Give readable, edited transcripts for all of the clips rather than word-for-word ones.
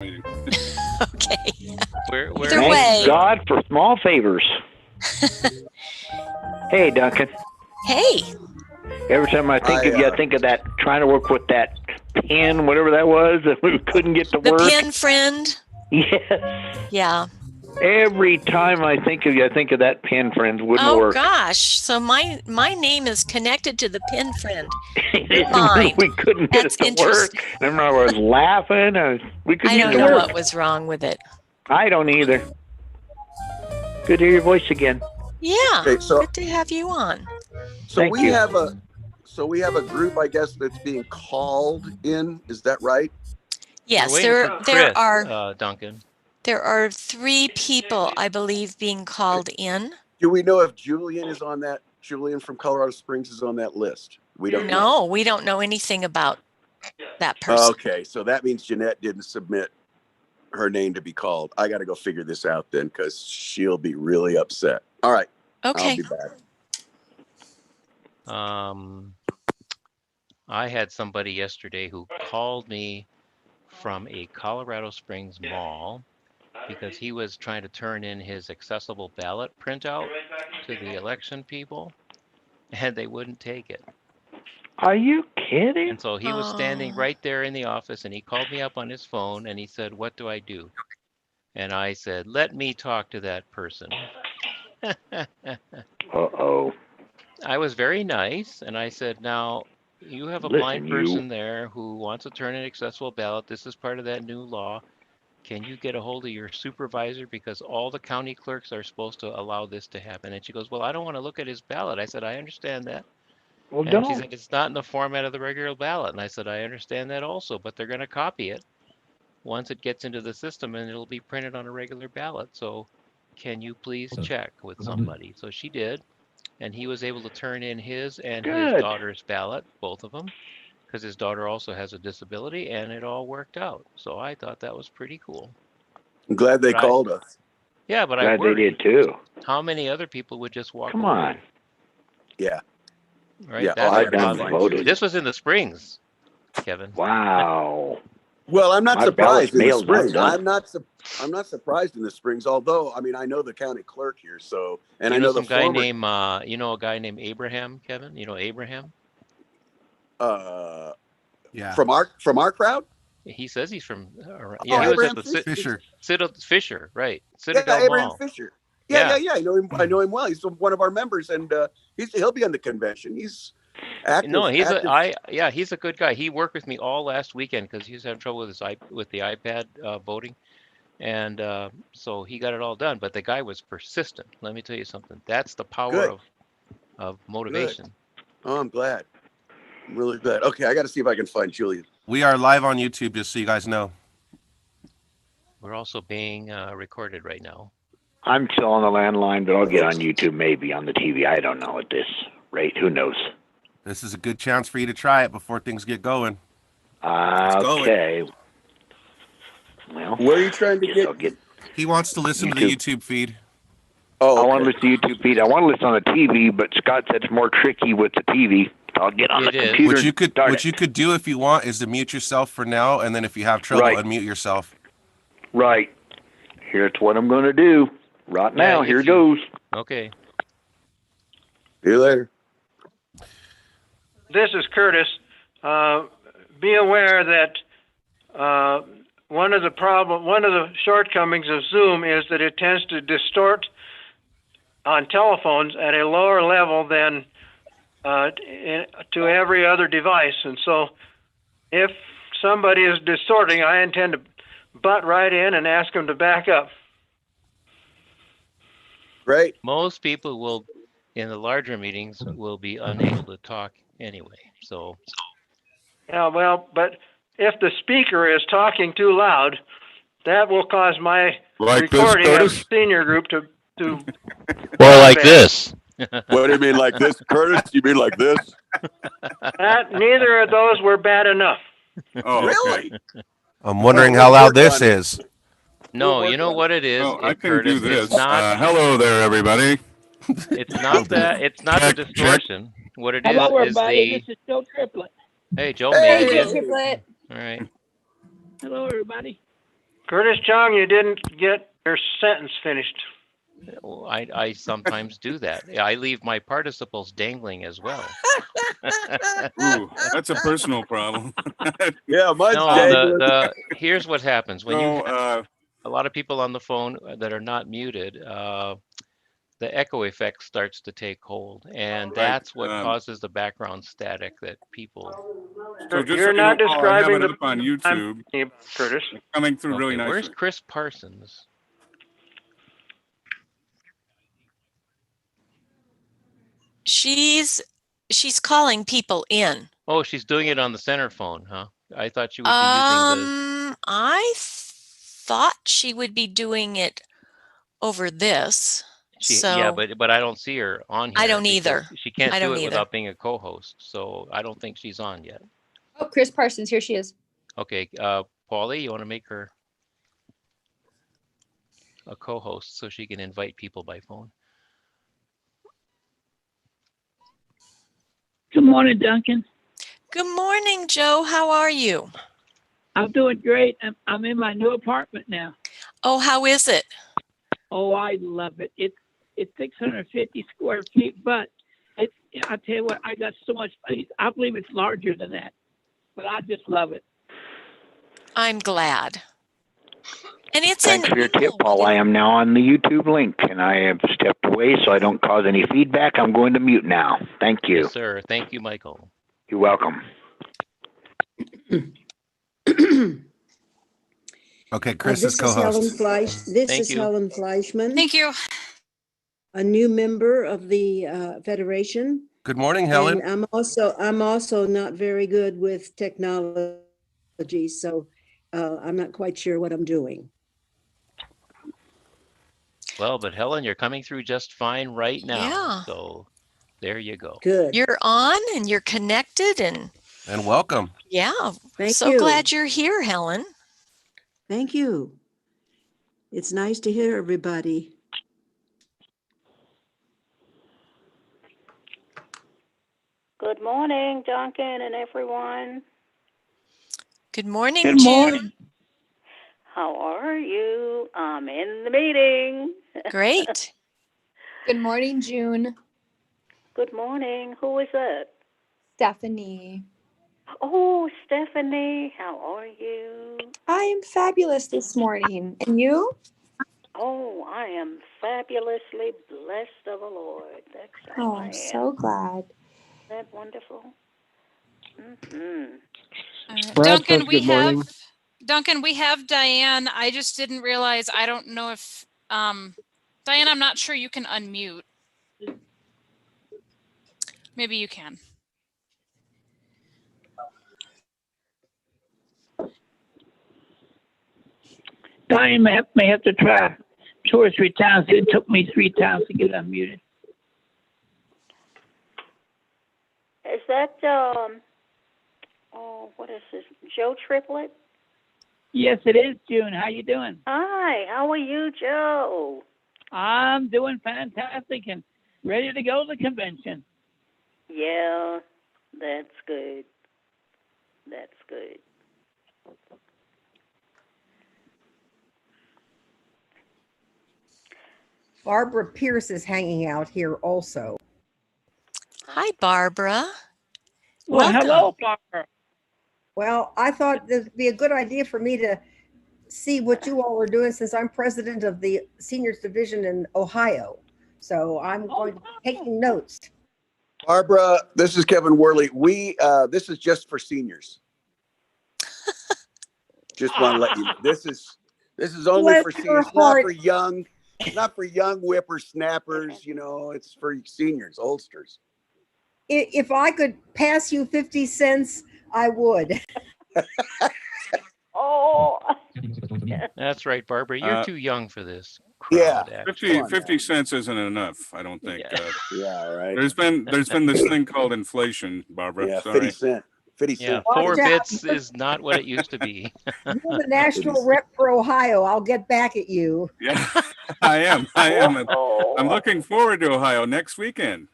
Okay. Either Thank way. God for small favors. Hey, Duncan. Hey. Every time I think of you, I think of that trying to work with that pen, whatever that was, that we couldn't get to work. The pen friend. Yes. Yeah. Every time I think of you, I think of that pen friend wouldn't work. Oh gosh. So my name is connected to the pen friend. We couldn't get it to work. I remember I was laughing. We couldn't get it to work. I don't know what was wrong with it. I don't either. Good to hear your voice again. Yeah. Okay, so, good to have you on. So Thank you. we have a group, I guess, that's being called in. Is that right? Yes, there are Duncan. There are 3 people, I believe, being called in. Do we know if Julian is on that? Julian from Colorado Springs is on that list. We don't know. No, we don't know anything about that person. Okay, so that means Jeanette didn't submit her name to be called. I got to go figure this out then, because she'll be really upset. All right. Okay. I'll be back. I had somebody yesterday who called me from a Colorado Springs mall because he was trying to turn in his accessible ballot printout to the election people, and they wouldn't take it. Are you kidding? And so he was standing right there in the office, and he called me up on his phone, and he said, "What do I do?" And I said, "Let me talk to that person." Uh-oh. I was very nice, and I said, "Now, you have a blind person there who wants to turn in an accessible ballot. This is part of that new law. Can you get a hold of your supervisor, because all the county clerks are supposed to allow this to happen?" And she goes, "Well, I don't want to look at his ballot." I said, "I understand that." Well, and don't. She's like, "It's not in the format of the regular ballot." And I said, "I understand that also, but they're going to copy it once it gets into the system, and it'll be printed on a regular ballot. So can you please check with somebody?" So she did, and he was able to turn in his and his daughter's ballot, both of them, because his daughter also has a disability, and it all worked out. So I thought that was pretty cool. I'm glad they called us. Yeah, but glad they did too. How many other people would just walk Come away? on. Yeah. Right. Yeah. I've done voted. This was in the Springs, Kevin. Wow. Well, I'm not surprised in the Springs. I'm not surprised in the Springs. Although, I mean, I know the county clerk here, so and I know the guy named a guy named Abraham, Kevin. You know Abraham? Yeah. From our crowd. He says he's from. He was at the Fisher. Fisher, right? Abraham Fisher. Yeah. I know him. I know him well. He's one of our members, and he'll be on the convention. He's active. No, he's a good guy. He worked with me all last weekend because he was having trouble with the iPad voting, and so he got it all done. But the guy was persistent. Let me tell you something. That's the power of motivation. Good. Oh, I'm glad. I'm really glad. Okay, I got to see if I can find Julian. We are live on YouTube, just so you guys know. We're also being recorded right now. I'm still on the landline, but I'll get on YouTube, maybe on the TV. I don't know at this rate. Who knows? This is a good chance for you to try it before things get going. Okay. Well, where are you trying to get? He wants to listen to the YouTube feed. Oh, okay. I want to listen to the YouTube feed. I want to listen on the TV, but Scott said it's more tricky with the TV. I'll get on the computer. What you could do if you want is to mute yourself for now, and then if you have trouble, unmute yourself. Right. Here's what I'm going to do. Right now, here it goes. Okay. See you later. This is Curtis. Be aware that one of the shortcomings of Zoom is that it tends to distort on telephones at a lower level than to every other device. And so if somebody is distorting, I intend to butt right in and ask them to back up. Great. Most people in the larger meetings will be unable to talk anyway. So. Yeah, well, but if the speaker is talking too loud, that will cause my recording of the senior group to or like this. What do you mean like this, Curtis? You mean like this? Neither of those were bad enough. Oh, really? I'm wondering how loud this is. No, you know what it is. Oh, I can Curtis, do this. Hello there, everybody. It's not that. It's not the distortion. What it is Hello, is everybody. This is Joe Triplett. Hey, Joe. Hey, Joe Triplett. All right. Hello, everybody. Curtis Chung, you didn't get your sentence finished. Well, I sometimes do that. I leave my participles dangling as well. Ooh, that's a personal problem. Yeah, mine's No, dangling. here's what happens when you No, have a lot of people on the phone that are not muted. The echo effect starts to take hold, and Right, that's what causes the background static that people. so just so You're you not know, Paul, I have describing it the up on YouTube, Curtis. coming through really Okay, where's nicely. Chris Parsons? She's calling people in. Oh, she's doing it on the center phone, huh? I thought she would be using the. I thought she would be doing it over this. Yeah, So but I don't see her on here. I don't because either. She can't I do don't it either. without being a co-host, so I don't think she's on yet. Oh, Chris Parsons, here she is. Okay, Paulie, you want to make her a co-host so she can invite people by phone? Good morning, Duncan. good morning, Joe. How are you? I'm doing great. I'm in my new apartment now. Oh, how is it? Oh, I love it. It's 650 square feet, but I tell you what, I got so much space. I believe it's larger than that, but I just love it. I'm glad. And it's Thanks in for your tip, Paul. I am now on the YouTube link, and I have stepped away so I don't cause any feedback. I'm going to mute now. Thank you. Yes, sir. Thank you, Michael. You're welcome. Okay, Chris This is is Helen co-host. Fleisch. This Thank is you. Helen Fleischman, Thank you. a new member of the Federation. Good morning, Helen. And I'm also not very good with technology, so I'm not quite sure what I'm doing. Well, but Helen, you're coming through just fine right now. Yeah. So there you go. Good. You're on and you're connected, and And welcome. yeah, Thank so you. glad you're here, Helen. Thank you. It's nice to hear everybody. Good morning, Duncan and everyone. Good morning, Good June. morning. How are you? I'm in the meeting. Great. Good morning, June. Good morning. Who is it? Stephanie. Oh, Stephanie. How are you? I am fabulous this morning. And you? Oh, I am fabulously blessed of the Lord. That's how Oh, I I'm am. so glad. Isn't that wonderful? Mm-hmm. Duncan, we have Diane. I just didn't realize. I don't know if Diane, I'm not sure you can unmute. Maybe you can. Diane may have to try 2 or 3 times. It took me 3 times to get unmuted. Is that, what is this? Joe Triplett? Yes, it is, June. How you doing? Hi, how are you, Joe? I'm doing fantastic and ready to go to the convention. Yeah, that's good. That's good. Barbara Pierce is hanging out here also. Hi, Barbara. Well, Welcome. hello, Barbara. Well, I thought it'd be a good idea for me to see what you all are doing since I'm president of the seniors division in Ohio. So I'm going to be taking notes. Barbara, this is Kevin Worley. This is just for seniors. Just want to let you know. This is only Bless for your seniors, not heart. for young whippersnappers, it's for seniors, oldsters. If I could pass you 50 cents, I would. Oh, That's right, Barbara. You're too young for this. Yeah. Crowd, 50 cents isn't enough, I don't think. Yeah. Yeah, right. There's been this thing called inflation, Barbara. Yeah, Sorry. 50 cent. 50 Yeah, cent. 4 Watch out. bits is not what it used to be. You're the national rep for Ohio. I'll get back at you. Yeah, I am. oh. I'm looking forward to Ohio next weekend.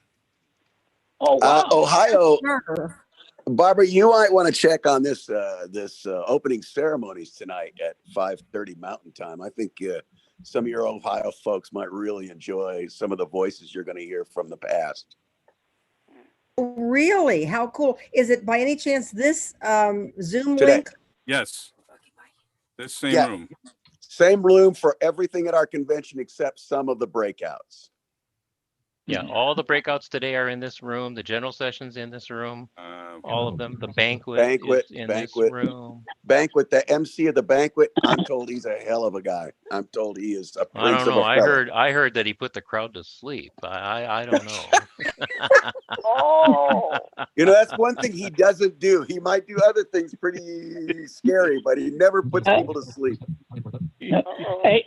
Oh, wow. Ohio, Sure. Barbara, you might want to check on this opening ceremonies tonight at 5:30 Mountain Time. I think some of your Ohio folks might really enjoy some of the voices you're going to hear from the past. Really? How cool. Is it by any chance this Zoom Today. link? Yes. This same Yeah. room. Same room for everything at our convention except some of the breakouts. Yeah, all the breakouts today are in this room. The general session's in this room. All of them. The banquet is in this room. Banquet, the MC of the banquet, I'm told he's a hell of a guy. I'm told he is a I prince don't of know. a fella. I heard that he put the crowd to sleep. I don't know. Oh. You know, that's one thing he doesn't do. He might do other things pretty scary, but he never puts people to sleep. Hey,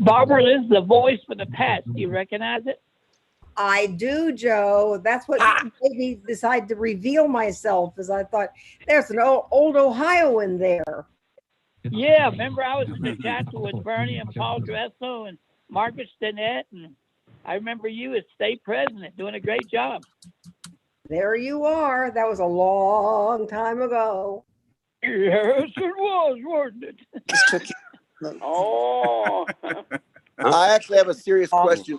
Barbara is the voice for the past. Do you recognize it? I do, Joe. That's what made me decide to reveal myself, is I thought there's an old Ohioan there. Yeah, remember I was in the chapter with Bernie and Paul Dressel and Margaret Stinnett, and I remember you as state president doing a great job. There you are. That was a long time ago. Yes, it was, wasn't it? Oh. I actually have a serious question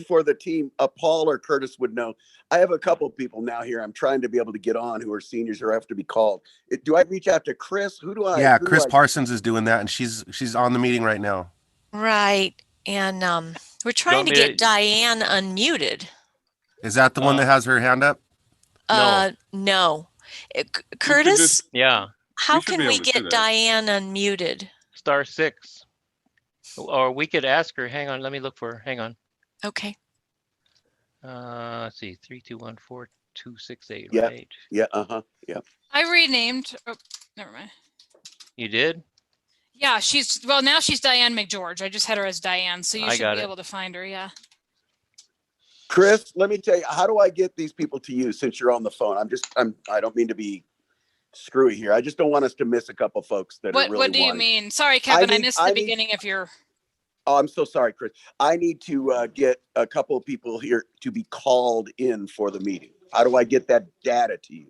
for the team. Paul or Curtis would know. I have a couple of people now here I'm trying to be able to get on who are seniors or have to be called. Do I reach out to Chris? Who do I? Yeah, Chris Parsons is doing that, and she's on the meeting right now. Right. And we're trying to get Diane unmuted. Is that the one that has her hand up? No. Curtis? Yeah. How can we get Diane unmuted? *6. Or we could ask her. Hang on. Let me look for her. Hang on. Okay. Let's see. 3214268. Yeah. Right. Yeah. Yeah. I renamed. Oh, never mind. You did? Yeah, now she's Diane McGeorge. I just had her as Diane, so you should be able to find her. Yeah. Chris, let me tell you, how do I get these people to you since you're on the phone? I don't mean to be screwy here. I just don't want us to miss a couple folks that are really What do you mean? Sorry, Kevin, I missed the beginning of your. Oh, I'm so sorry, Chris. I need to get a couple of people here to be called in for the meeting. How do I get that data to you?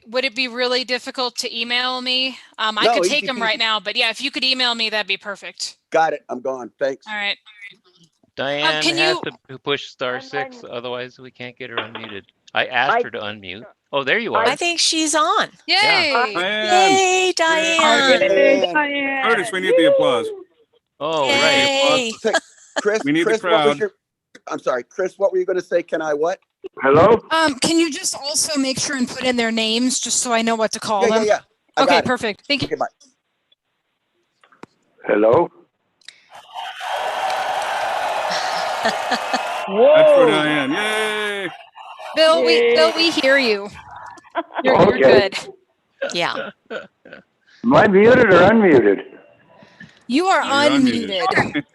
Would it be really difficult to email me? I No, could easy take them peasy. right now, but yeah, if you could email me, that'd be perfect. Got it. I'm gone. Thanks. All right. Diane can has you- to push *6, otherwise we can't get her unmuted. I asked her to unmute. Oh, there you are. I think she's on. Yay! Yay, Diane. Yay, Diane. Curtis, we need the applause. Oh, Yay. right. Chris, We need the Chris, what was crowd. your? I'm sorry, Chris. What were you going to say? Can I what? Hello? Can you just also make sure and put in their names just so I know what to call them? Yeah. I Okay, got it. perfect. Thank you. Okay, bye. Hello? That's for Diane. Yay! Bill, we hear you. You're Okay. good. Yeah. Am I muted or unmuted? You are You're unmuted.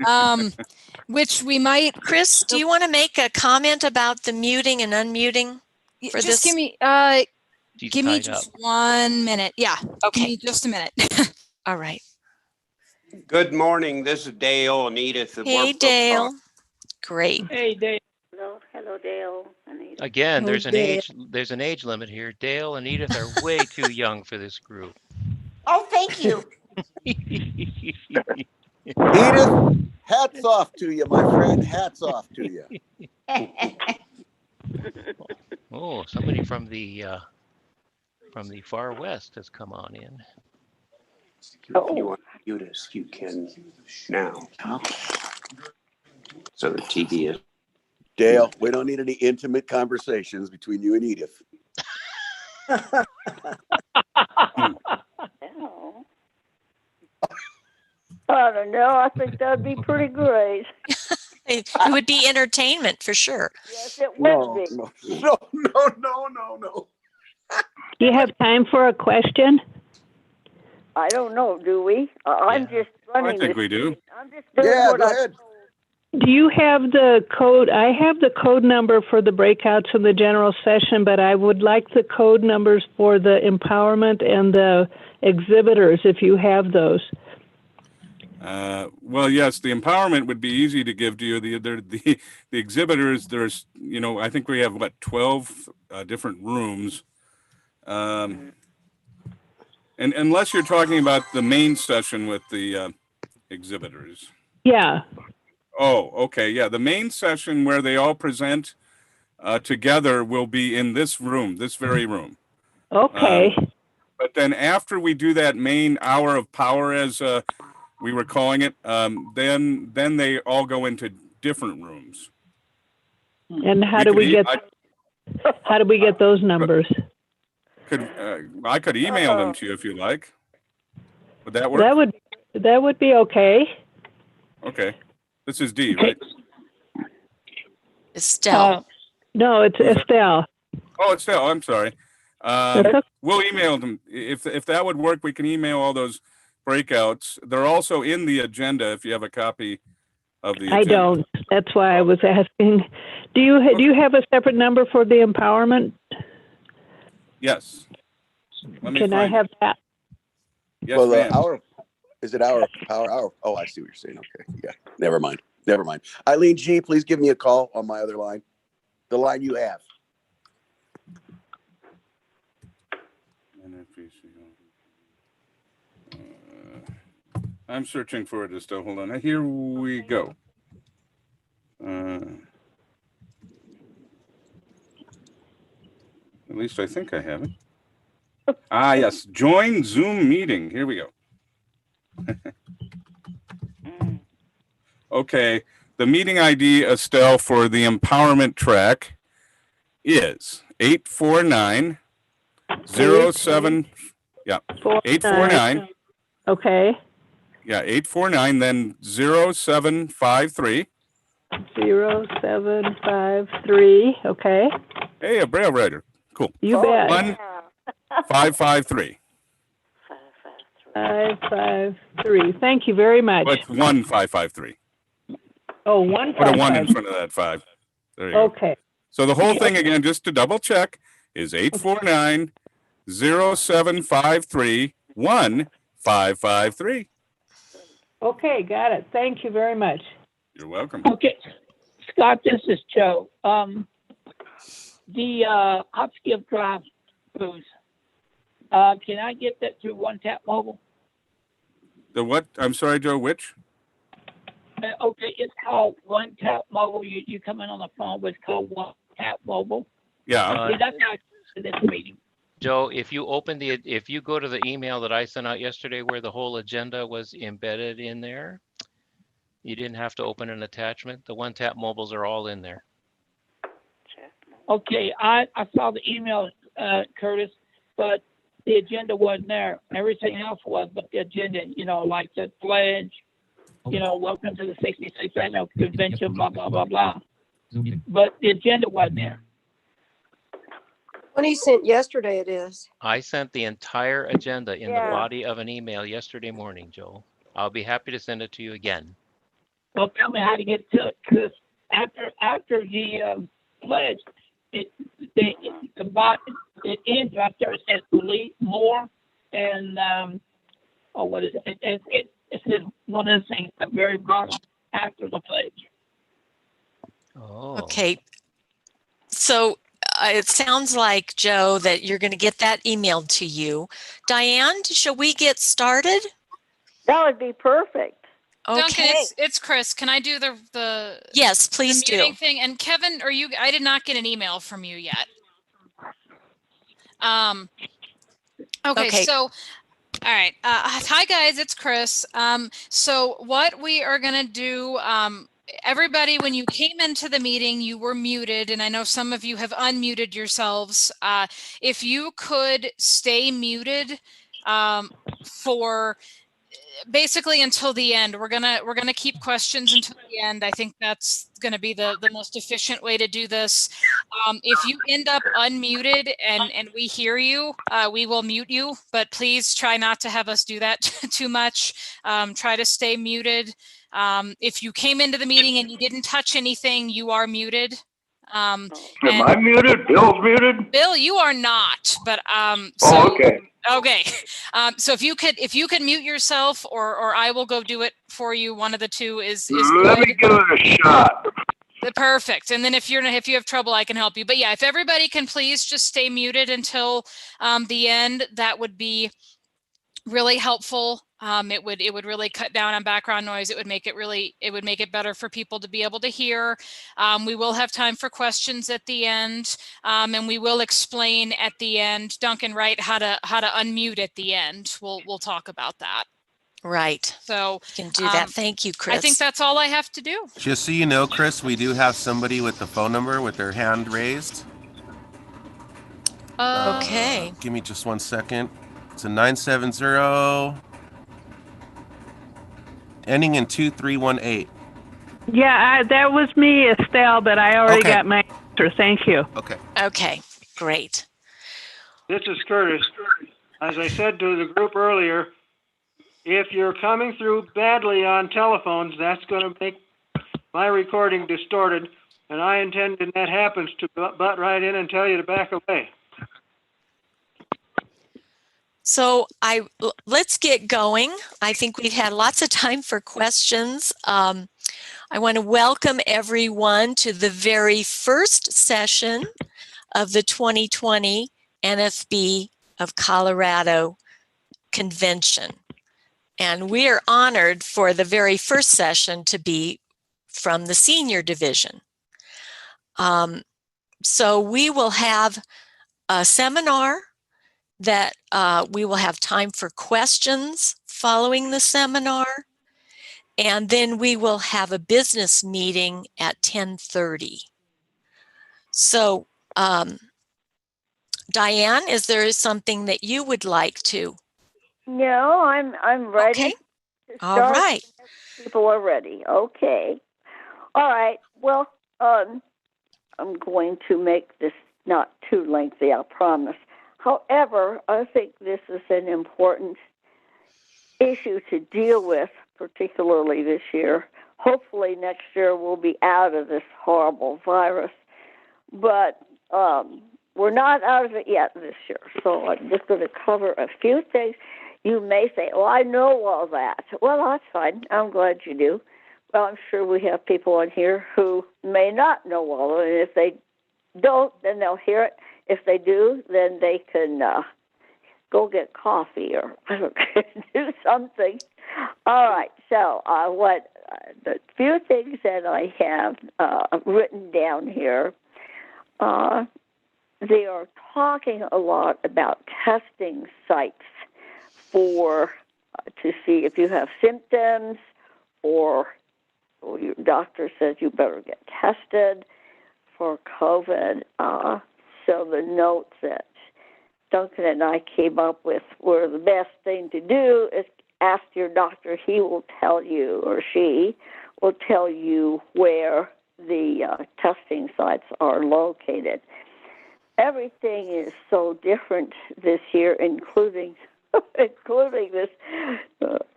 unmuted. Which we might. Chris, do you want to make a comment about the muting and unmuting for just this? give me She's give me tied just up. 1 minute. Yeah. Okay. Give me just a minute. All right. Good morning. This is Dale and Edith. at Hey, Work Dale. Great. Hey, Dave. Hello, Dale. Anita. Again, Oh, there's an Dale. age limit here. Dale and Edith are way too young for this group. Oh, thank you. Edith, hats off to you, my friend. Hats off to you. Oh, somebody from the far west has come on in. If you want to mute us, you can now. So the TV is. Dale, we don't need any intimate conversations between you and Edith. Oh. I don't know. I think that'd be pretty great. It would be entertainment for sure. Yes, it would be. No. Do you have time for a question? I don't know. Do we? I'm just running. I think we do. I'm just doing Yeah, what go I- ahead. Do you have the code? I have the code number for the breakouts in the general session, but I would like the code numbers for the empowerment and the exhibitors, if you have those. Well, yes, the empowerment would be easy to give to you. The exhibitors, there's, I think we have 12 different rooms. And unless you're talking about the main session with the exhibitors. Yeah. Oh, okay. Yeah. The main session where they all present together will be in this room, this very room. Okay. But then after we do that main hour of power, as we were calling it, then they all go into different rooms. And how do we get those numbers? I could email them to you if you like. Would that work? That would be okay. Okay. This is Dee, right? Estelle. No, it's Estelle. Oh, Estelle. I'm sorry. Okay. We'll email them. If that would work, we can email all those breakouts. They're also in the agenda if you have a copy of the agenda. I don't. That's why I was asking. Do you have a separate number for the empowerment? Yes. Can I have that? Yes, well, ma'am. is it our power hour? Oh, I see what you're saying. Okay. Yeah. Never mind. Eileen G, please give me a call on my other line. The line you have. I'm searching for it, Estelle. Hold on. Here we go. At least I think I have it. Yes. Join Zoom meeting. Here we go. Okay. The meeting ID, Estelle, for the empowerment track is 849-07. Yeah. 849. Okay. Yeah, 849, then 0753. 0753. Okay. Hey, a Braille writer. Cool. You bet. 1553. 553. Thank you very much. But 1553. Oh, 1 Put a 1 in front of that 5. There you go. Okay. So the whole thing again, just to double check, is 849-0753-1553. Okay, got it. Thank you very much. You're welcome. Okay, Scott, this is Joe. The upskill drive booth, can I get that through One Tap Mobile? The what? I'm sorry, Joe, which? Okay, it's called One Tap Mobile. You come in on the phone, but it's called One Tap Mobile. Yeah. That's how I this meeting. Joe, if you go to the email that I sent out yesterday where the whole agenda was embedded in there, you didn't have to open an attachment. The One Tap mobiles are all in there. Okay, I saw the email, Curtis, but the agenda wasn't there. Everything else was, but the agenda, like the pledge, welcome to the 66th Annual Convention, blah, blah, blah, blah. But the agenda wasn't there. When he sent yesterday, it is. I sent the entire agenda in the body of an email yesterday morning, Joe. I'll be happy to send it to you again. Well, tell me how to get to it, because after the pledge, it ends up there. It says delete more, and what is it? It says one of the things at the very bottom after the pledge. Oh. Okay. So it sounds like, Joe, that you're going to get that emailed to you. Diane, shall we get started? That would be perfect. Okay. Duncan, it's Chris. Can I do the Yes, please the meeting do. thing? And Kevin, I did not get an email from you yet. Okay. So, all right. Hi guys, it's Chris. So what we are going to do, everybody, when you came into the meeting, you were muted, and I know some of you have unmuted yourselves. If you could stay muted for basically until the end. We're gonna keep questions until the end. I think that's gonna be the most efficient way to do this. If you end up unmuted and we hear you, we will mute you, but please try not to have us do that too much. Try to stay muted. If you came into the meeting and you didn't touch anything, you are muted. Am I muted? Bill's muted? Bill, you are not, but okay. Okay. So if you could mute yourself, or I will go do it for you. One of the two is Let good. me give it a shot. Perfect. And then if you have trouble, I can help you. But yeah, if everybody can please just stay muted until the end, that would be really helpful. It would really cut down on background noise. It would make it better for people to be able to hear. We will have time for questions at the end, and we will explain at the end, Duncan, right, how to unmute at the end. We'll talk about that. Right. So you can do that. Thank you, Chris. I think that's all I have to do. Just so you know, Chris, we do have somebody with the phone number with their hand raised. Okay. Give me just 1 second. It's a 970 ending in 2318. Yeah, that was me, Estelle, but I already got my answer. Thank you. Okay. Okay, great. This is Curtis. As I said to the group earlier, if you're coming through badly on telephones, that's going to make my recording distorted, and I intend, when that happens, to butt right in and tell you to back away. So let's get going. I think we've had lots of time for questions. I want to welcome everyone to the very first session of the 2020 NFB of Colorado Convention. And we are honored for the very first session to be from the senior division. So we will have a seminar that we will have time for questions following the seminar. And then we will have a business meeting at 10:30. So, Diane, is there something that you would like to? No, I'm ready. Okay. To All start right. if people are ready. Okay. All right. Well, I'm going to make this not too lengthy, I promise. However, I think this is an important issue to deal with, particularly this year. Hopefully next year we'll be out of this horrible virus. But we're not out of it yet this year. So I'm just going to cover a few things. You may say, oh, I know all that. Well, that's fine. I'm glad you do. Well, I'm sure we have people on here who may not know all of it. And if they don't, then they'll hear it. If they do, then they can go get coffee or do something. All right. So the few things that I have written down here, they are talking a lot about testing sites to see if you have symptoms or your doctor says you better get tested for COVID. So the notes that Duncan and I came up with were the best thing to do is ask your doctor. He will tell you, or she will tell you where the testing sites are located. Everything is so different this year, including this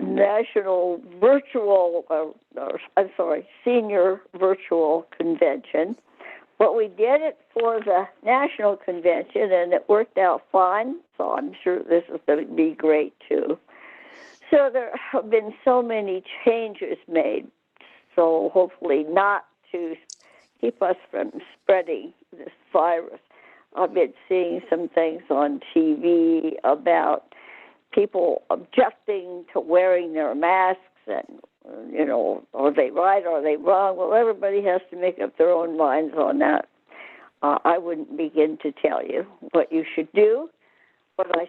national virtual, senior virtual convention. But we did it for the national convention, and it worked out fine, so I'm sure this is going to be great, too. So there have been so many changes made, so hopefully not to keep us from spreading this virus. I've been seeing some things on TV about people objecting to wearing their masks and, are they right, are they wrong? Well, everybody has to make up their own minds on that. I wouldn't begin to tell you what you should do, but I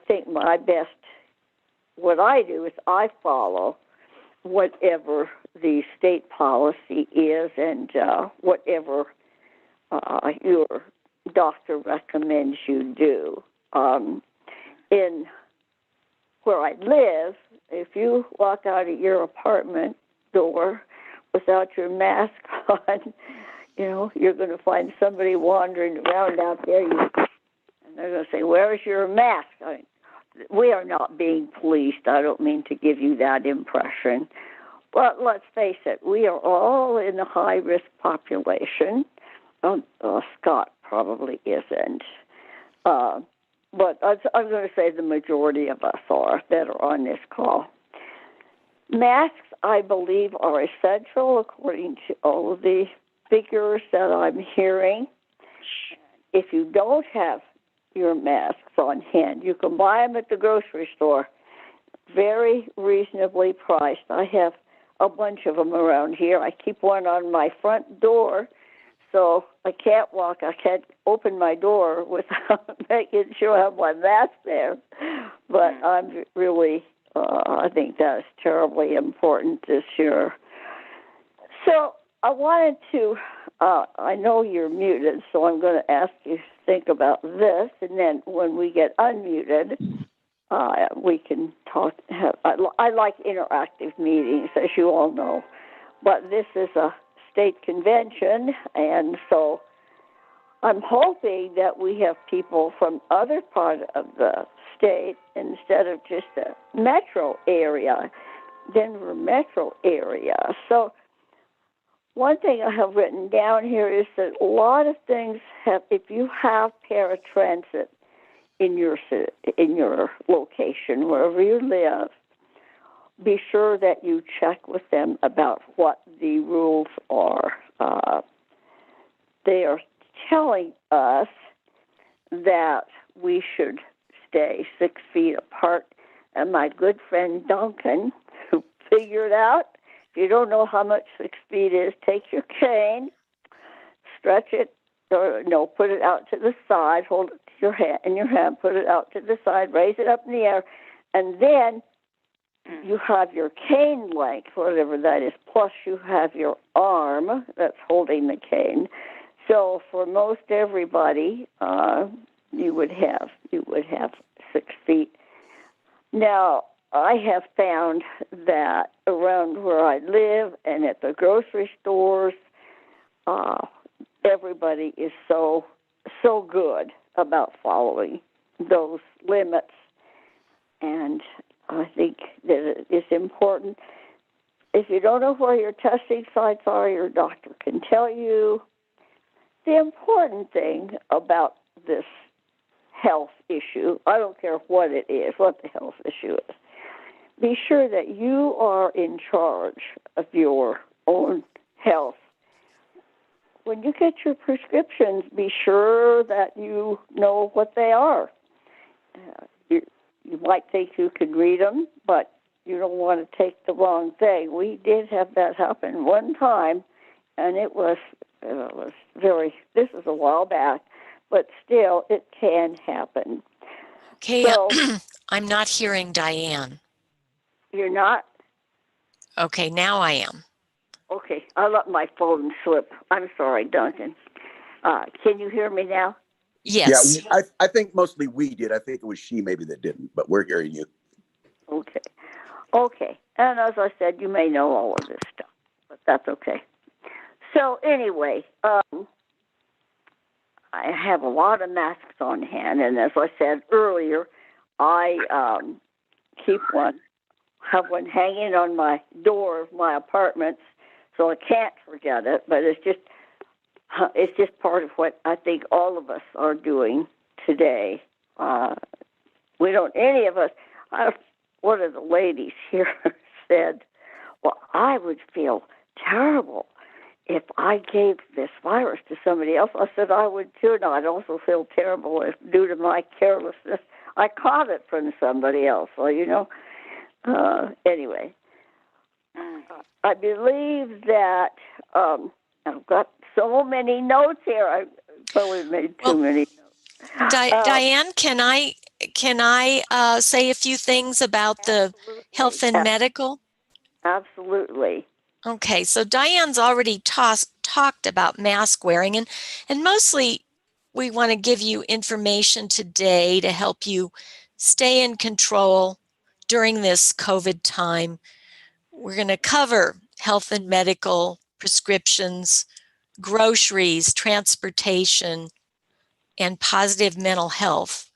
think what I do is I follow whatever the state policy is and whatever your doctor recommends you do. In where I live, if you walk out of your apartment door without your mask on, you're going to find somebody wandering around out there, and they're going to say, "Where's your mask?" We are not being policed. I don't mean to give you that impression. But let's face it, we are all in a high-risk population. Scott probably isn't. But I'm going to say the majority of us are that are on this call. Masks, I believe, are essential according to all of the figures that I'm hearing. If you don't have your masks on hand, you can buy them at the grocery store. Very reasonably priced. I have a bunch of them around here. I keep one on my front door, so I can't open my door without making sure I have my mask there. But I'm really, I think that's terribly important this year. So I wanted to, I know you're muted, so I'm going to ask you to think about this, and then when we get unmuted, we can talk. I like interactive meetings, as you all know, but this is a state convention, and so I'm hoping that we have people from other part of the state instead of just the metro area, Denver metro area. So one thing I have written down here is that a lot of things have, if you have paratransit in your location, wherever you live, be sure that you check with them about what the rules are. They are telling us that we should stay 6 feet apart. And my good friend Duncan, who figured out, if you don't know how much 6 feet is, take your cane, stretch it, or no, put it out to the side, hold it to your hand, in your hand, put it out to the side, raise it up in the air, and then you have your cane length, whatever that is, plus you have your arm that's holding the cane. So for most everybody, you would have 6 feet. Now, I have found that around where I live and at the grocery stores, everybody is so good about following those limits, and I think that it is important. If you don't know where your testing sites are, your doctor can tell you. The important thing about this health issue, I don't care what it is, what the health issue is, be sure that you are in charge of your own health. When you get your prescriptions, be sure that you know what they are. You might think you can read them, but you don't want to take the wrong thing. We did have that happen one time, and it was this is a while back, but still, it can happen. Okay, so, I'm not hearing Diane. You're not? Okay, now I am. Okay, I let my phone slip. I'm sorry, Duncan. Can you hear me now? Yes. Yeah, I think mostly we did. I think it was she maybe that didn't, but we're hearing you. Okay. And as I said, you may know all of this stuff, but that's okay. So anyway, I have a lot of masks on hand, and as I said earlier, I have one hanging on my door of my apartment, so I can't forget it. But it's just part of what I think all of us are doing today. We don't, any of us. One of the ladies here said, "Well, I would feel terrible if I gave this virus to somebody else." I said, "I would too, and I'd also feel terrible if, due to my carelessness, I caught it from somebody else." So, anyway, I believe that I've got so many notes here. I probably made too many notes. Diane, can I say a few things about the health and medical? Absolutely. Okay, so Diane's already talked about mask wearing, and mostly we want to give you information today to help you stay in control during this COVID time. We're going to cover health and medical, prescriptions, groceries, transportation, and positive mental health.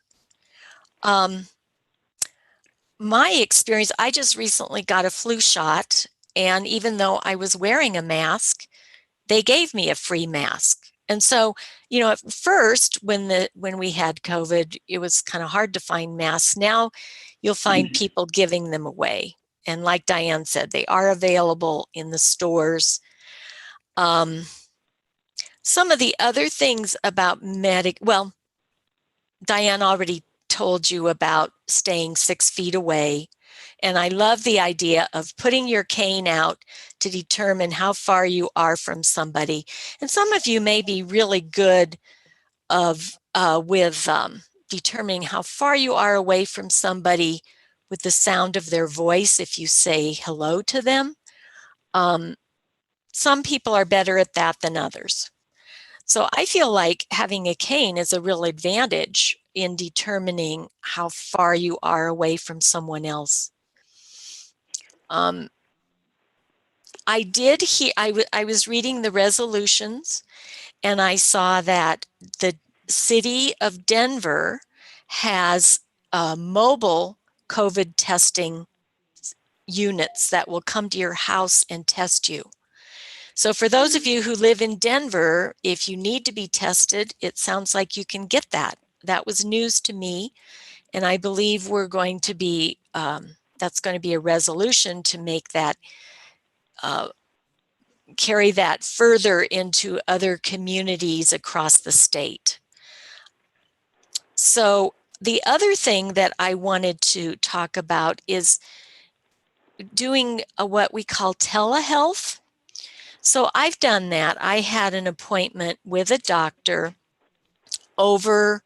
My experience, I just recently got a flu shot, and even though I was wearing a mask, they gave me a free mask. And so, at first, when we had COVID, it was kind of hard to find masks. Now you'll find people giving them away. And like Diane said, they are available in the stores. Some of the other things about well, Diane already told you about staying 6 feet away. And I love the idea of putting your cane out to determine how far you are from somebody. And some of you may be really good with determining how far you are away from somebody with the sound of their voice if you say hello to them. Some people are better at that than others. So I feel like having a cane is a real advantage in determining how far you are away from someone else. I did hear, I was reading the resolutions, and I saw that the city of Denver has mobile COVID testing units that will come to your house and test you. So for those of you who live in Denver, if you need to be tested, it sounds like you can get that. That was news to me, and I believe we're going to be, that's going to be a resolution to make that, carry that further into other communities across the state. So the other thing that I wanted to talk about is doing what we call telehealth. So I've done that. I had an appointment with a doctor over,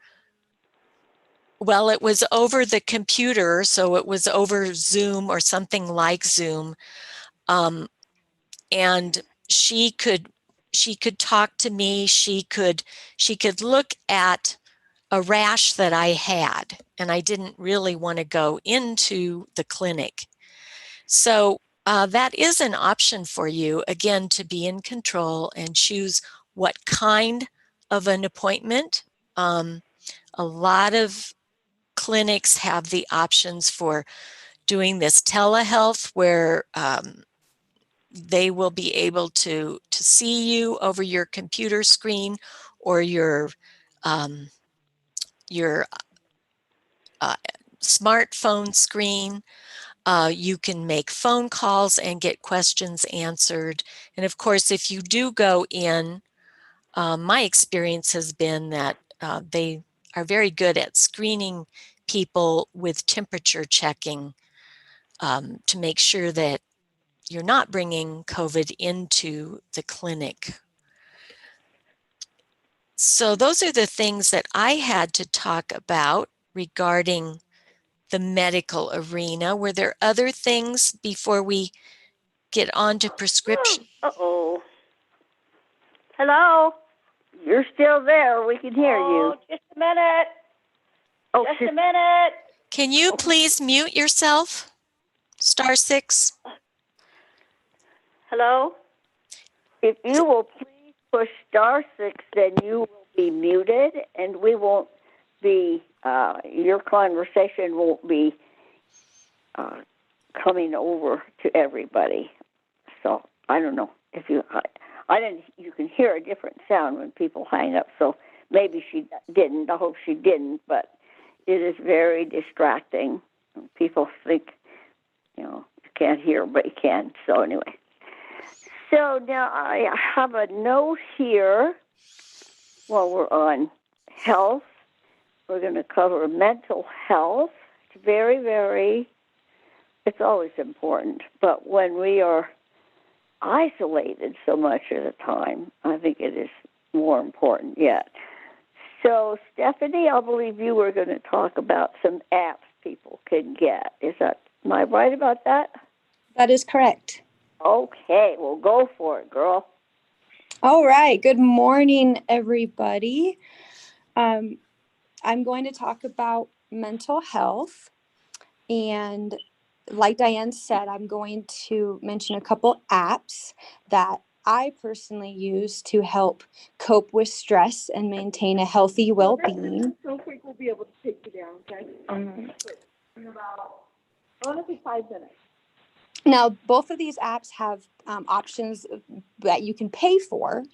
well, it was over the computer, so it was over Zoom or something like Zoom. And she could talk to me. She could look at a rash that I had, and I didn't really want to go into the clinic. So that is an option for you, again, to be in control and choose what kind of an appointment. A lot of clinics have the options for doing this telehealth where they will be able to see you over your computer screen or your smartphone screen. You can make phone calls and get questions answered. And of course, if you do go in, my experience has been that they are very good at screening people with temperature checking to make sure that you're not bringing COVID into the clinic. So those are the things that I had to talk about regarding the medical arena. Were there other things before we get on to prescription? Uh-oh. Hello? You're still there. We can hear you. Just a minute. Oh, just a minute. Can you please mute yourself? *6. Hello? If you will please push *6, then you will be muted, and we won't be, your conversation won't be coming over to everybody. So I don't know if you, you can hear a different sound when people hang up, so maybe she didn't. I hope she didn't, but it is very distracting. People think, you can't hear, but you can. So anyway. So now I have a note here while we're on health. We're going to cover mental health. It's very, very, it's always important. But when we are isolated so much at a time, I think it is more important yet. So, Stephanie, I believe you were going to talk about some apps people can get. Am I right about that? That is correct. Okay, well, go for it, girl. All right. Good morning, everybody. I'm going to talk about mental health. And like Diane said, I'm going to mention a couple apps that I personally use to help cope with stress and maintain a healthy well-being. I don't think we'll be able to take you down, okay? In about, I want to say 5 minutes. Now, both of these apps have options that you can pay for,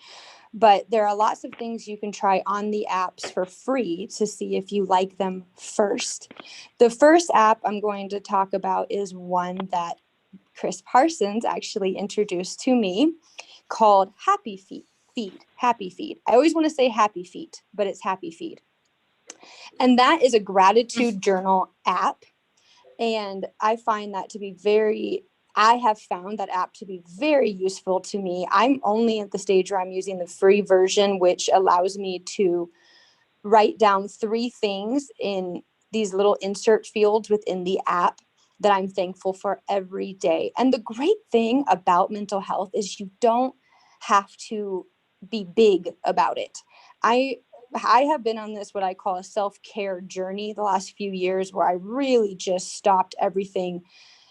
but there are lots of things you can try on the apps for free to see if you like them first. The first app I'm going to talk about is one that Chris Parsons actually introduced to me called Happy Feed. Happy Feed. I always want to say Happy Feet, but it's Happy Feed. And that is a gratitude journal app. And I find that to be I have found that app to be very useful to me. I'm only at the stage where I'm using the free version, which allows me to write down 3 things in these little insert fields within the app that I'm thankful for every day. And the great thing about mental health is you don't have to be big about it. I have been on this, what I call a self-care journey the last few years, where I really just stopped everything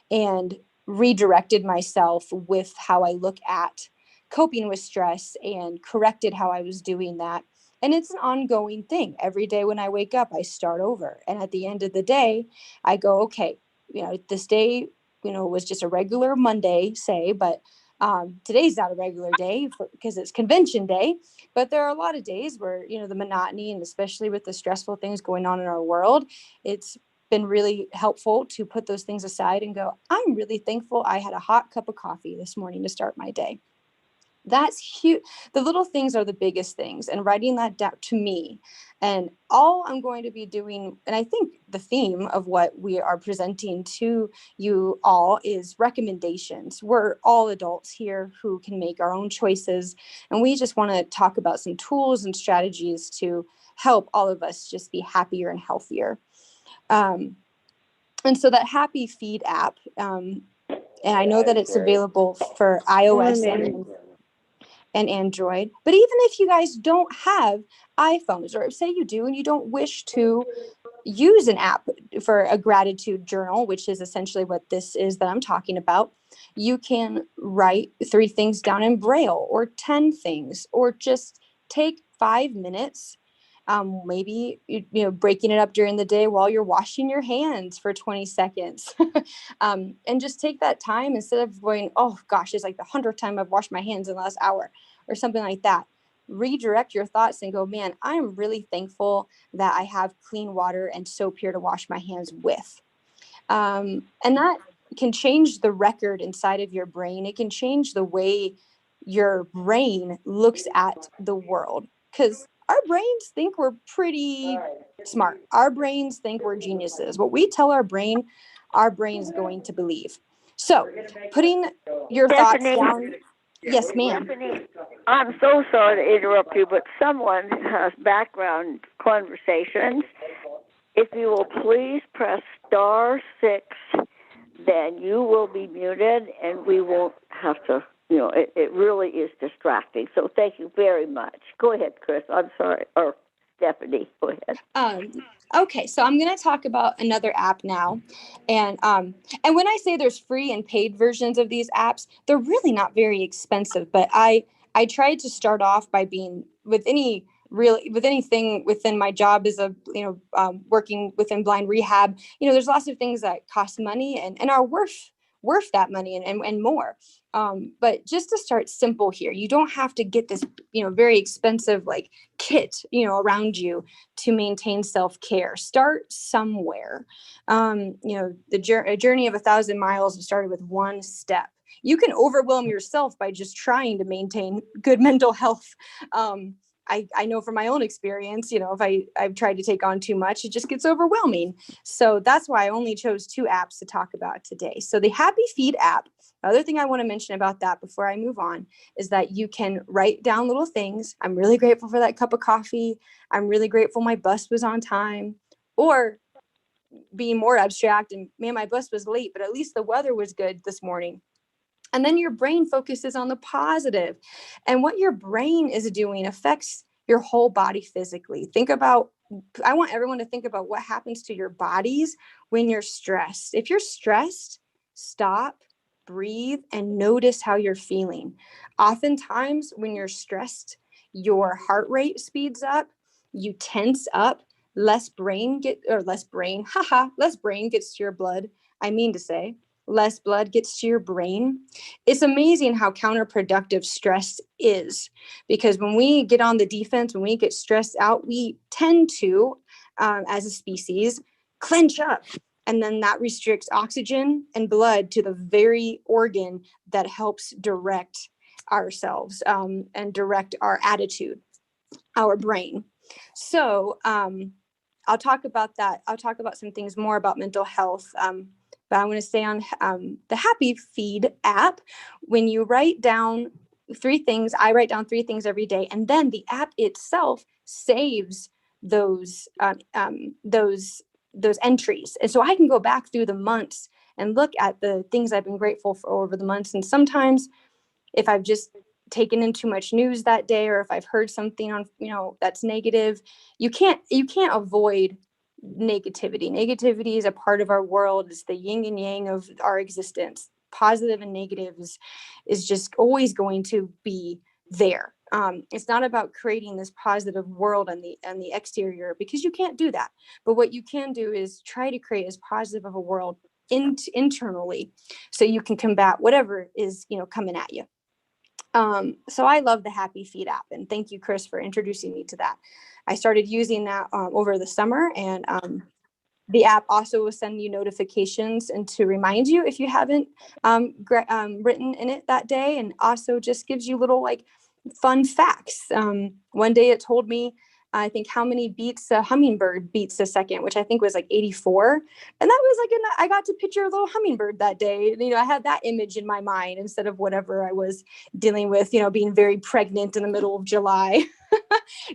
and redirected myself with how I look at coping with stress and corrected how I was doing that. And it's an ongoing thing. Every day when I wake up, I start over. And at the end of the day, I go, okay, this day, was just a regular Monday, say, but today's not a regular day because it's convention day. But there are a lot of days where, the monotony, and especially with the stressful things going on in our world, it's been really helpful to put those things aside and go, I'm really thankful I had a hot cup of coffee this morning to start my day. That's huge. The little things are the biggest things, and writing that down to me. And all I'm going to be doing, and I think the theme of what we are presenting to you all is recommendations. We're all adults here who can make our own choices. And we just want to talk about some tools and strategies to help all of us just be happier and healthier. And so that Happy Feed app, and I know that it's available for iOS and Android, but even if you guys don't have iPhones, or say you do and you don't wish to use an app for a gratitude journal, which is essentially what this is that I'm talking about, you can write 3 things down in Braille, or 10 things, or just take 5 minutes. Maybe breaking it up during the day while you're washing your hands for 20 seconds, and just take that time instead of going, oh gosh, it's like the 100th time I've washed my hands in the last hour, or something like that. Redirect your thoughts and go, man, I'm really thankful that I have clean water and soap here to wash my hands with. And that can change the record inside of your brain. It can change the way your brain looks at the world, because our brains think we're pretty smart. Our brains think we're geniuses. What we tell our brain's going to believe. So putting your thoughts down. Yes, ma'am. Stephanie, I'm so sorry to interrupt you, but someone has background conversations. If you will please press *6, then you will be muted and we won't have to, it really is distracting. So thank you very much. Go ahead, Chris. I'm sorry. Or Stephanie, go ahead. Okay, so I'm going to talk about another app now. And when I say there's free and paid versions of these apps, they're really not very expensive. But I tried to start off by being with anything within my job as a, working within blind rehab. There's lots of things that cost money and are worth that money and more. But just to start simple here, you don't have to get this, very expensive kit, around you to maintain self-care. Start somewhere. A journey of 1,000 miles started with 1 step. You can overwhelm yourself by just trying to maintain good mental health. I know from my own experience, if I've tried to take on too much, it just gets overwhelming. So that's why I only chose 2 apps to talk about today. So the Happy Feed app, the other thing I want to mention about that before I move on is that you can write down little things. I'm really grateful for that cup of coffee. I'm really grateful my bus was on time. Or being more abstract, and man, my bus was late, but at least the weather was good this morning. And then your brain focuses on the positive. And what your brain is doing affects your whole body physically. I want everyone to think about what happens to your bodies when you're stressed. If you're stressed, stop, breathe, and notice how you're feeling. Oftentimes when you're stressed, your heart rate speeds up, you tense up, less brain gets to your blood. I mean to say, less blood gets to your brain. It's amazing how counterproductive stress is, because when we get on the defense, when we get stressed out, we tend to, as a species, clench up And then that restricts oxygen and blood to the very organ that helps direct ourselves and direct our attitude, our brain. So I'll talk about that. I'll talk about some things more about mental health. But I want to stay on the Happy Feed app. When you write down 3 things, I write down 3 things every day, and then the app itself saves those entries. And so I can go back through the months and look at the things I've been grateful for over the months. And sometimes if I've just taken in too much news that day, or if I've heard something on, that's negative, you can't avoid negativity. Negativity is a part of our world. It's the yin and yang of our existence. Positive and negative is just always going to be there. It's not about creating this positive world on the exterior, because you can't do that. But what you can do is try to create as positive of a world internally, so you can combat whatever is coming at you. So I love the Happy Feet app, and thank you, Chris, for introducing me to that. I started using that over the summer, and the app also will send you notifications and to remind you if you haven't written in it that day, and also just gives you little fun facts. One day it told me, I think, how many beats a hummingbird beats a second, which I think was 84. And that was I got to picture a little hummingbird that day. I had that image in my mind instead of whatever I was dealing with, being very pregnant in the middle of July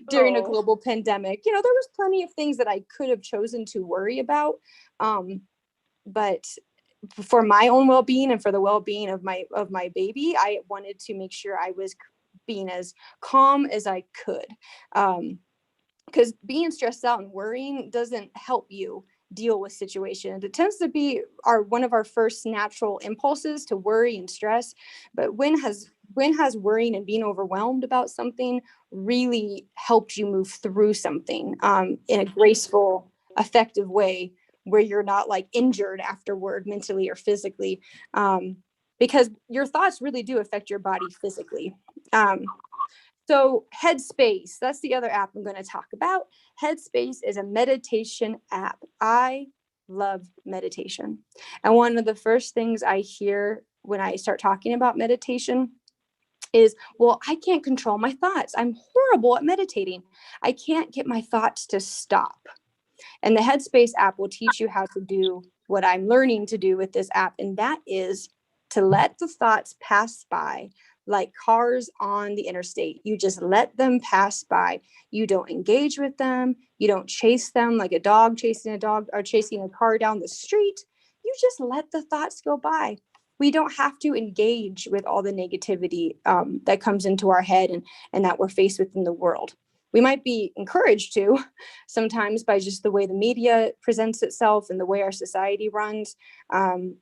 during a global pandemic. There was plenty of things that I could have chosen to worry about. But for my own well-being and for the well-being of my baby, I wanted to make sure I was being as calm as I could. Because being stressed out and worrying doesn't help you deal with situations. It tends to be one of our first natural impulses to worry and stress. But when has worrying and being overwhelmed about something really helped you move through something in a graceful, effective way, where you're not injured afterward, mentally or physically? Because your thoughts really do affect your body physically. So Headspace, that's the other app I'm going to talk about. Headspace is a meditation app. I love meditation. And one of the first things I hear when I start talking about meditation is, well, I can't control my thoughts. I'm horrible at meditating. I can't get my thoughts to stop. And the Headspace app will teach you how to do what I'm learning to do with this app. And that is to let the thoughts pass by like cars on the interstate. You just let them pass by. You don't engage with them. You don't chase them like a dog chasing a dog or chasing a car down the street. You just let the thoughts go by. We don't have to engage with all the negativity that comes into our head and that we're faced with in the world. We might be encouraged to sometimes by just the way the media presents itself and the way our society runs.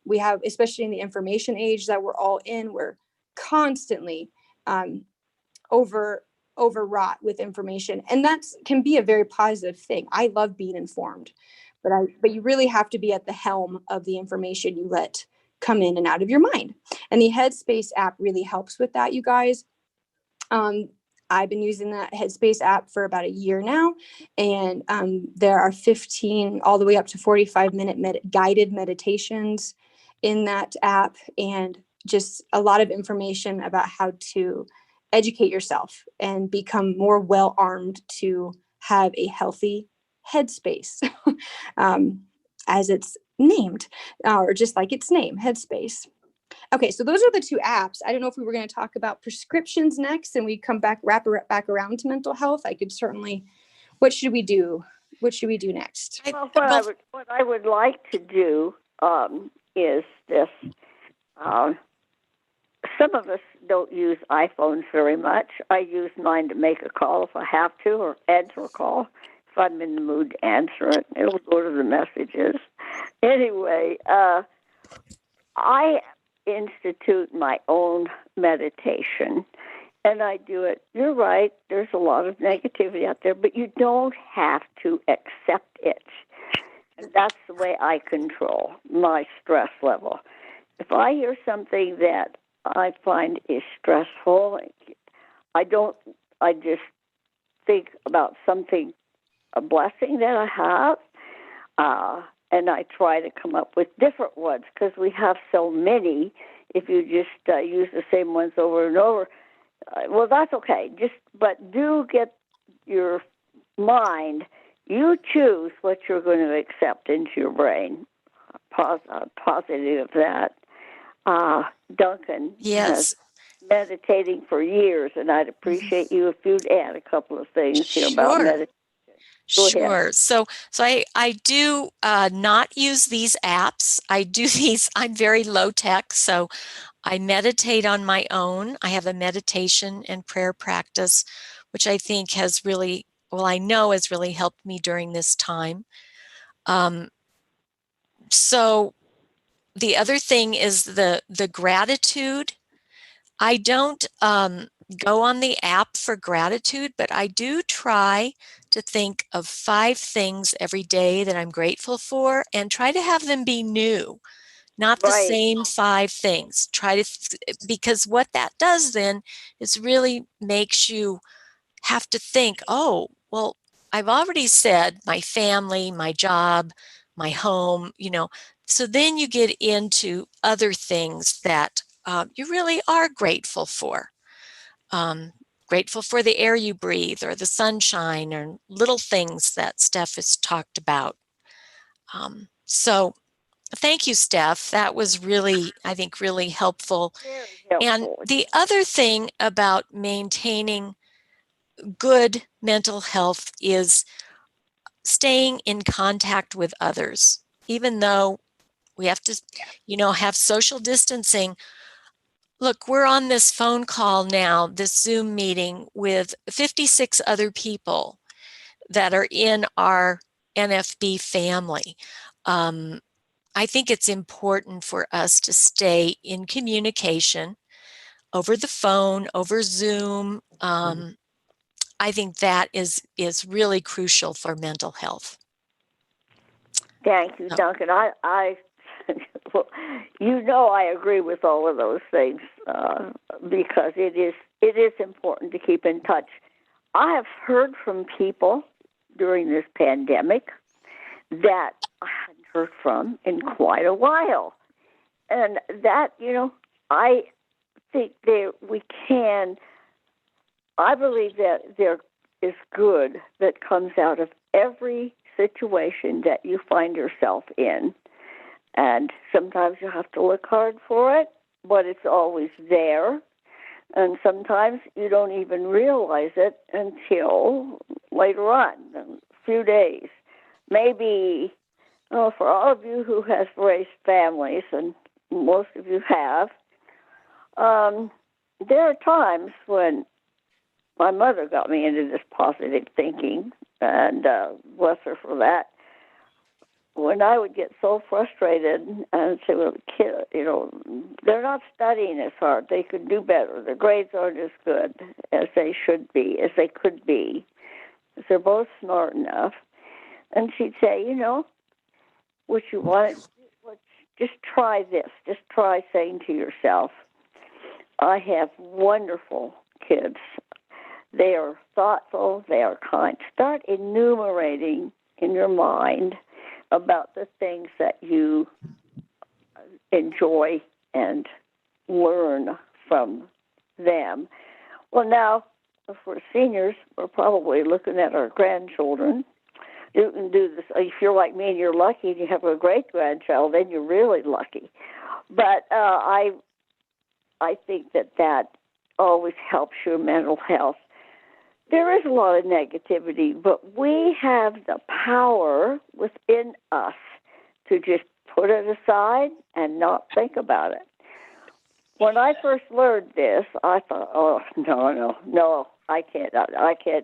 We have, especially in the information age that we're all in, we're constantly overwrought with information, and that can be a very positive thing. I love being informed, but you really have to be at the helm of the information you let come in and out of your mind. And the Headspace app really helps with that, you guys. I've been using that Headspace app for about a year now, and there are 15 all the way up to 45-minute guided meditations in that app, and just a lot of information about how to educate yourself and become more well-armed to have a healthy headspace, as it's named, or just like its name, Headspace. Okay, so those are the 2 apps. I don't know if we were going to talk about prescriptions next and we come back, wrap back around to mental health. I could certainly. What should we do? What should we do next? Well, what I would like to do is this. Some of us don't use iPhones very much. I use mine to make a call if I have to, or answer a call if I'm in the mood to answer it. It'll go to the messages. Anyway, I institute my own meditation, and I do it. You're right, there's a lot of negativity out there, but you don't have to accept it. And that's the way I control my stress level. If I hear something that I find is stressful, I just think about something, a blessing that I have, and I try to come up with different ones because we have so many. If you just use the same ones over and over, well, that's okay. But do get your mind. You choose what you're going to accept into your brain. Positive of that. Duncan has meditating for years, and I'd appreciate you if you'd add a couple of things here about meditation. Go ahead. So I do not use these apps. I do these, I'm very low tech, so I meditate on my own. I have a meditation and prayer practice, which I think has really, I know has really helped me during this time. So the other thing is the gratitude. I don't go on the app for gratitude, but I do try to think of 5 things every day that I'm grateful for and try to have them be new, not the same 5 things. Because what that does then is really makes you have to think, oh, well, I've already said my family, my job, my home, so then you get into other things that you really are grateful for. Grateful for the air you breathe or the sunshine or little things that Steph has talked about. So thank you, Steph. That was really, I think, really helpful. And the other thing about maintaining good mental health is staying in contact with others. Even though we have to, have social distancing. Look, we're on this phone call now, this Zoom meeting with 56 other people that are in our NFB family. I think it's important for us to stay in communication over the phone, over Zoom. I think that is really crucial for mental health. Thank you, Duncan. I well, I agree with all of those things because it is important to keep in touch. I have heard from people during this pandemic that I hadn't heard from in quite a while, and that I think I believe that there is good that comes out of every situation that you find yourself in. And sometimes you have to look hard for it, but it's always there. And sometimes you don't even realize it until later on, a few days. Maybe, for all of you who have raised families, and most of you have, there are times when my mother got me into this positive thinking, and bless her for that. When I would get so frustrated and say, well, kid, they're not studying as hard. They could do better. Their grades aren't as good as they should be, as they could be. They're both smart enough. And she'd say, what you want, just try this. Just try saying to yourself, I have wonderful kids. They are thoughtful. They are kind. Start enumerating in your mind about the things that you enjoy and learn from them. Well, now, if we're seniors, we're probably looking at our grandchildren. You can do this. If you're like me and you're lucky and you have a great-grandchild, then you're really lucky. But I think that always helps your mental health. There is a lot of negativity, but we have the power within us to just put it aside and not think about it. When I first learned this, I thought, oh, no, I can't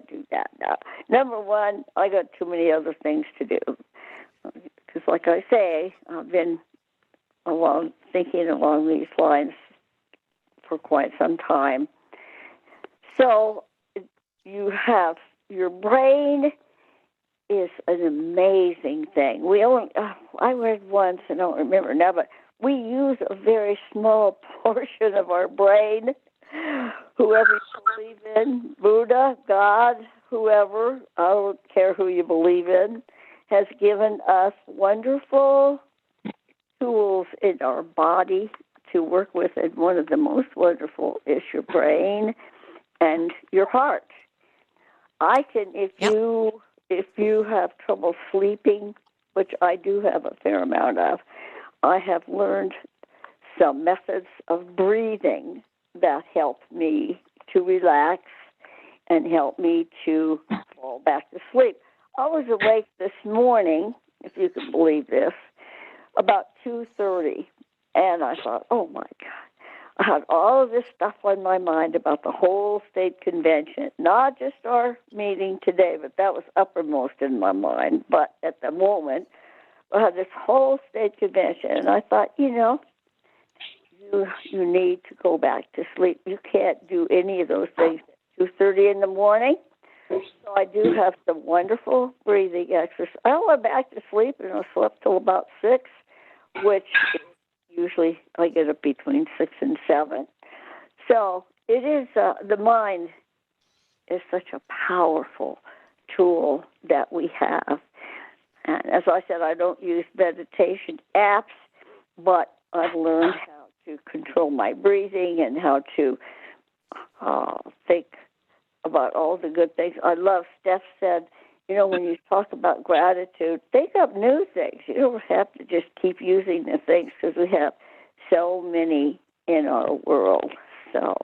do that. No. Number one, I got too many other things to do. Because like I say, I've been thinking along these lines for quite some time. So you have your brain is an amazing thing. I read once, I don't remember now, but we use a very small portion of our brain. Whoever you believe in, Buddha, God, whoever, I don't care who you believe in, has given us wonderful tools in our body to work with, and one of the most wonderful is your brain and your heart. I can, if you have trouble sleeping, which I do have a fair amount of, I have learned some methods of breathing that help me to relax and help me to fall back to sleep. I was awake this morning, if you can believe this, about 2:30, and I thought, oh my God, I had all of this stuff on my mind about the whole state convention, not just our meeting today, but that was uppermost in my mind. But at the moment, I had this whole state convention, and I thought, you need to go back to sleep. You can't do any of those things at 2:30 in the morning. So I do have some wonderful breathing exercise. I went back to sleep and I slept till about 6, which usually I get up between 6 and 7. So it is, the mind is such a powerful tool that we have. And as I said, I don't use meditation apps, but I've learned how to control my breathing and how to think about all the good things. I love, Steph said, when you talk about gratitude, think up new things. You don't have to just keep using the things because we have so many in our world. So,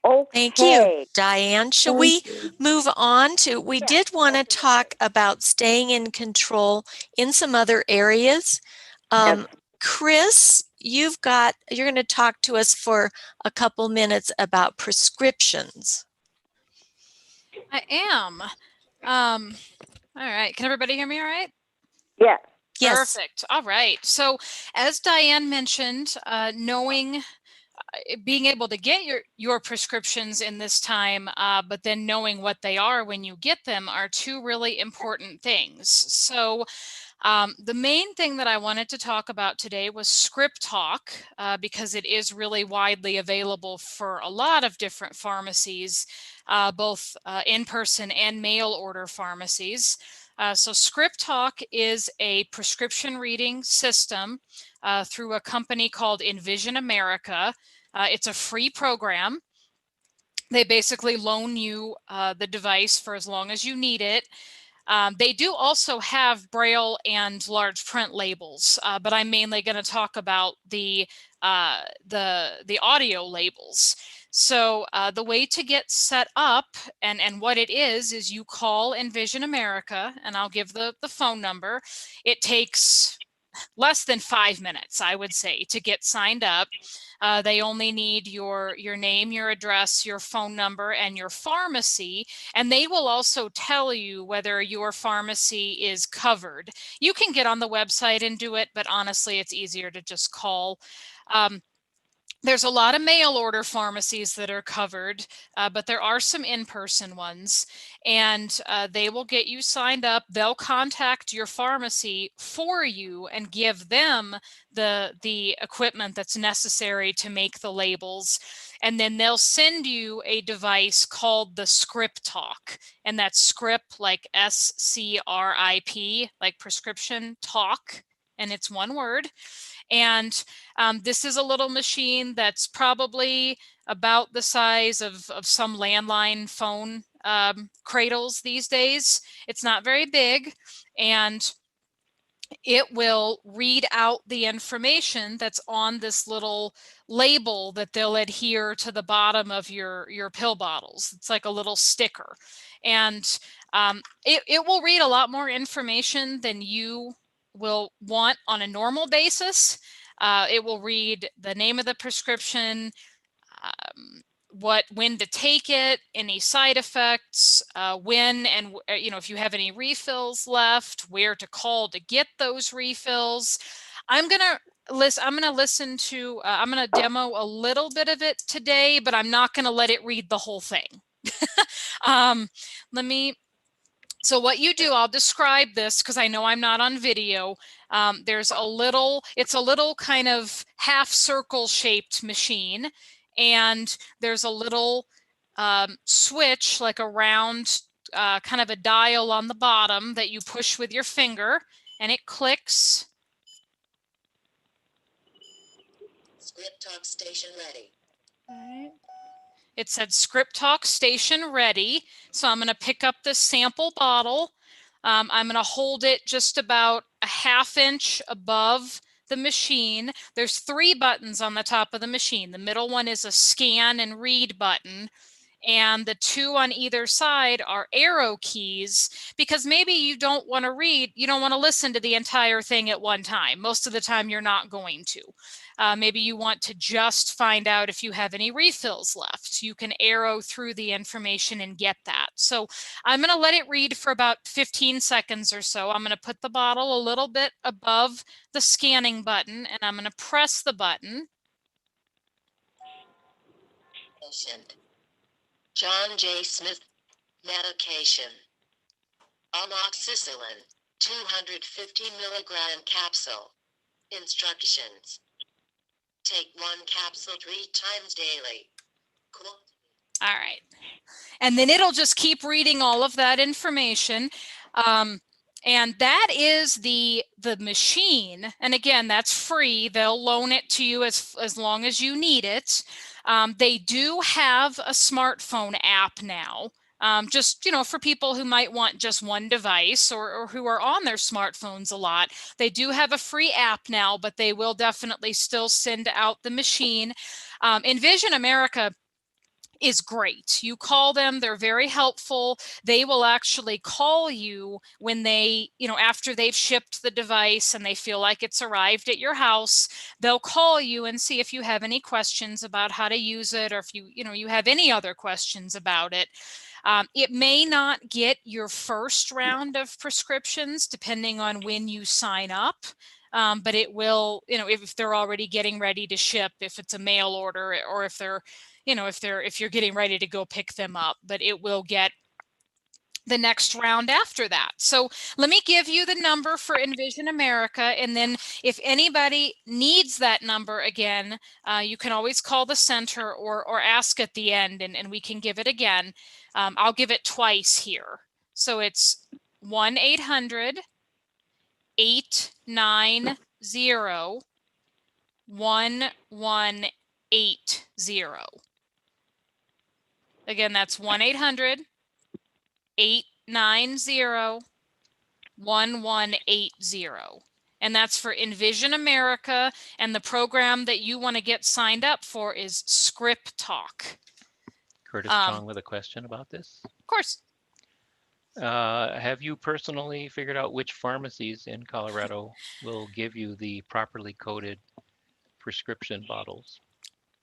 okay. Thank you, Diane. Shall we move on to, we did want to talk about staying in control in some other areas. Chris, you're going to talk to us for a couple minutes about prescriptions. I am. All right. Can everybody hear me all right? Yeah. Yes. Perfect. All right. So as Diane mentioned, being able to get your prescriptions in this time, but then knowing what they are when you get them are two really important things. So the main thing that I wanted to talk about today was Script Talk, because it is really widely available for a lot of different pharmacies, both in-person and mail order pharmacies. So Script Talk is a prescription reading system through a company called Envision America. It's a free program. They basically loan you the device for as long as you need it. They do also have Braille and large print labels, but I'm mainly going to talk about the audio labels. So the way to get set up and what it is you call Envision America, and I'll give the phone number. It takes less than 5 minutes, I would say, to get signed up. They only need your name, your address, your phone number, and your pharmacy, and they will also tell you whether your pharmacy is covered. You can get on the website and do it, but honestly, it's easier to just call. There's a lot of mail order pharmacies that are covered, but there are some in-person ones, and they will get you signed up. They'll contact your pharmacy for you and give them the equipment that's necessary to make the labels. And then they'll send you a device called the Script Talk, and that's script like SCRIP, like prescription talk, and it's one word. And this is a little machine that's probably about the size of some landline phone cradles these days. It's not very big, and it will read out the information that's on this little label that they'll adhere to the bottom of your pill bottles. It's like a little sticker. And it will read a lot more information than you will want on a normal basis. It will read the name of the prescription, when to take it, any side effects, when and if you have any refills left, where to call to get those refills. I'm gonna listen to. I'm gonna demo a little bit of it today, but I'm not gonna let it read the whole thing. So what you do, I'll describe this because I know I'm not on video. It's a little kind of half circle shaped machine, and there's a little switch, like a round kind of a dial on the bottom that you push with your finger, and it clicks. Script talk station ready. All right. It said Script Talk Station Ready. So I'm going to pick up this sample bottle. I'm going to hold it just about a ½ inch above the machine. There's 3 buttons on the top of the machine. The middle one is a scan and read button. And the 2 on either side are arrow keys, because maybe you don't want to read, you don't want to listen to the entire thing at one time. Most of the time you're not going to. Maybe you want to just find out if you have any refills left. You can arrow through the information and get that. So I'm going to let it read for about 15 seconds or so. I'm going to put the bottle a little bit above the scanning button, and I'm going to press the button. John J. Smith, medication. Amoxicillin, 250 milligram capsule. Instructions. Take 1 capsule 3 times daily. Cool. All right. And then it'll just keep reading all of that information. And that is the machine. And again, that's free. They'll loan it to you as long as you need it. They do have a smartphone app now. Just, for people who might want just one device or who are on their smartphones a lot. They do have a free app now, but they will definitely still send out the machine. Envision America is great. You call them, they're very helpful. They will actually call you when they, after they've shipped the device and they feel like it's arrived at your house, they'll call you and see if you have any questions about how to use it, or if you have any other questions about it. It may not get your first round of prescriptions depending on when you sign up. But it will, if they're already getting ready to ship, if it's a mail order, or if they're, if you're getting ready to go pick them up, but it will get the next round after that. So let me give you the number for Envision America. And then if anybody needs that number again, you can always call the center or ask at the end, and we can give it again. I'll give it twice here. So it's 1-800-890-1180. Again, that's 1-800-890-1180. And that's for Envision America. And the program that you want to get signed up for is Script Talk. Curtis Chong with a question about this. Of course. Have you personally figured out which pharmacies in Colorado will give you the properly coded prescription bottles?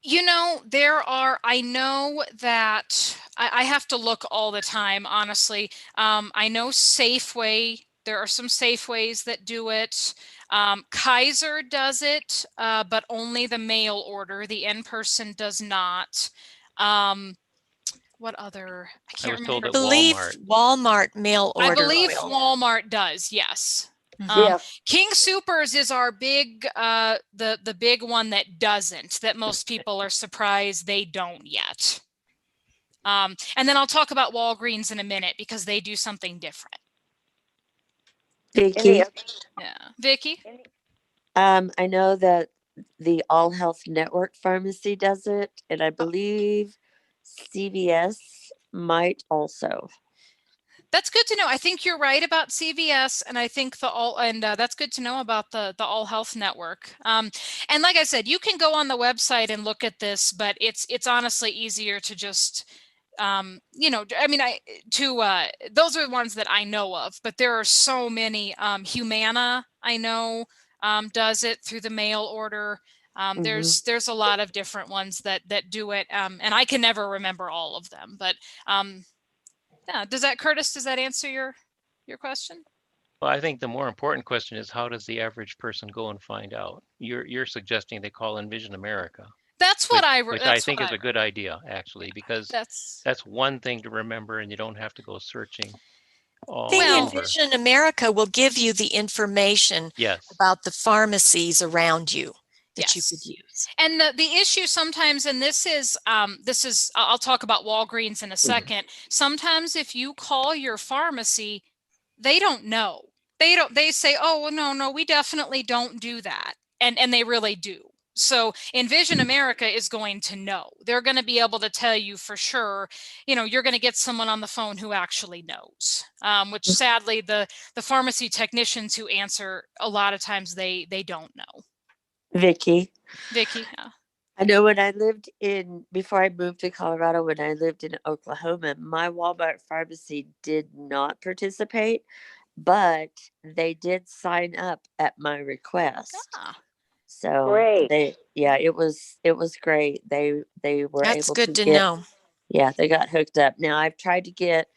I know that I have to look all the time, honestly. I know Safeway, there are some Safeways that do it. Kaiser does it, but only the mail order. The in-person does not. What other? I can't remember. I believe Walmart mail order. I believe Walmart does, yes. King Soopers is our big, the big one that doesn't, that most people are surprised they don't yet. And then I'll talk about Walgreens in a minute because they do something different. Vicki? Yeah. Vicki? I know that the All Health Network Pharmacy does it, and I believe CVS might also. That's good to know. I think you're right about CVS, and I think that's good to know about the All Health Network. And like I said, you can go on the website and look at this, but it's honestly easier to just, those are the ones that I know of, but there are so many. Humana, I know, does it through the mail order. There's a lot of different ones that do it, and I can never remember all of them, but yeah. Curtis, does that answer your question? Well, I think the more important question is, how does the average person go and find out? You're suggesting they call Envision America. That's what which I think is a good idea, actually, because that's one thing to remember, and you don't have to go searching. Envision America will give you the information about the pharmacies around you. that you could use. And the issue sometimes, and this is I'll talk about Walgreens in a second. Sometimes if you call your pharmacy, they don't know. They say, oh, well, no, we definitely don't do that. And they really do. So Envision America is going to know. They're going to be able to tell you for sure, you're going to get someone on the phone who actually knows, which sadly the pharmacy technicians who answer, a lot of times they don't know. Vicky. Yeah. I know before I moved to Colorado, when I lived in Oklahoma, my Walmart pharmacy did not participate, but they did sign up at my request. So great. it was great. They were That's able good to to know. Yeah, they got hooked up. Now I've tried to get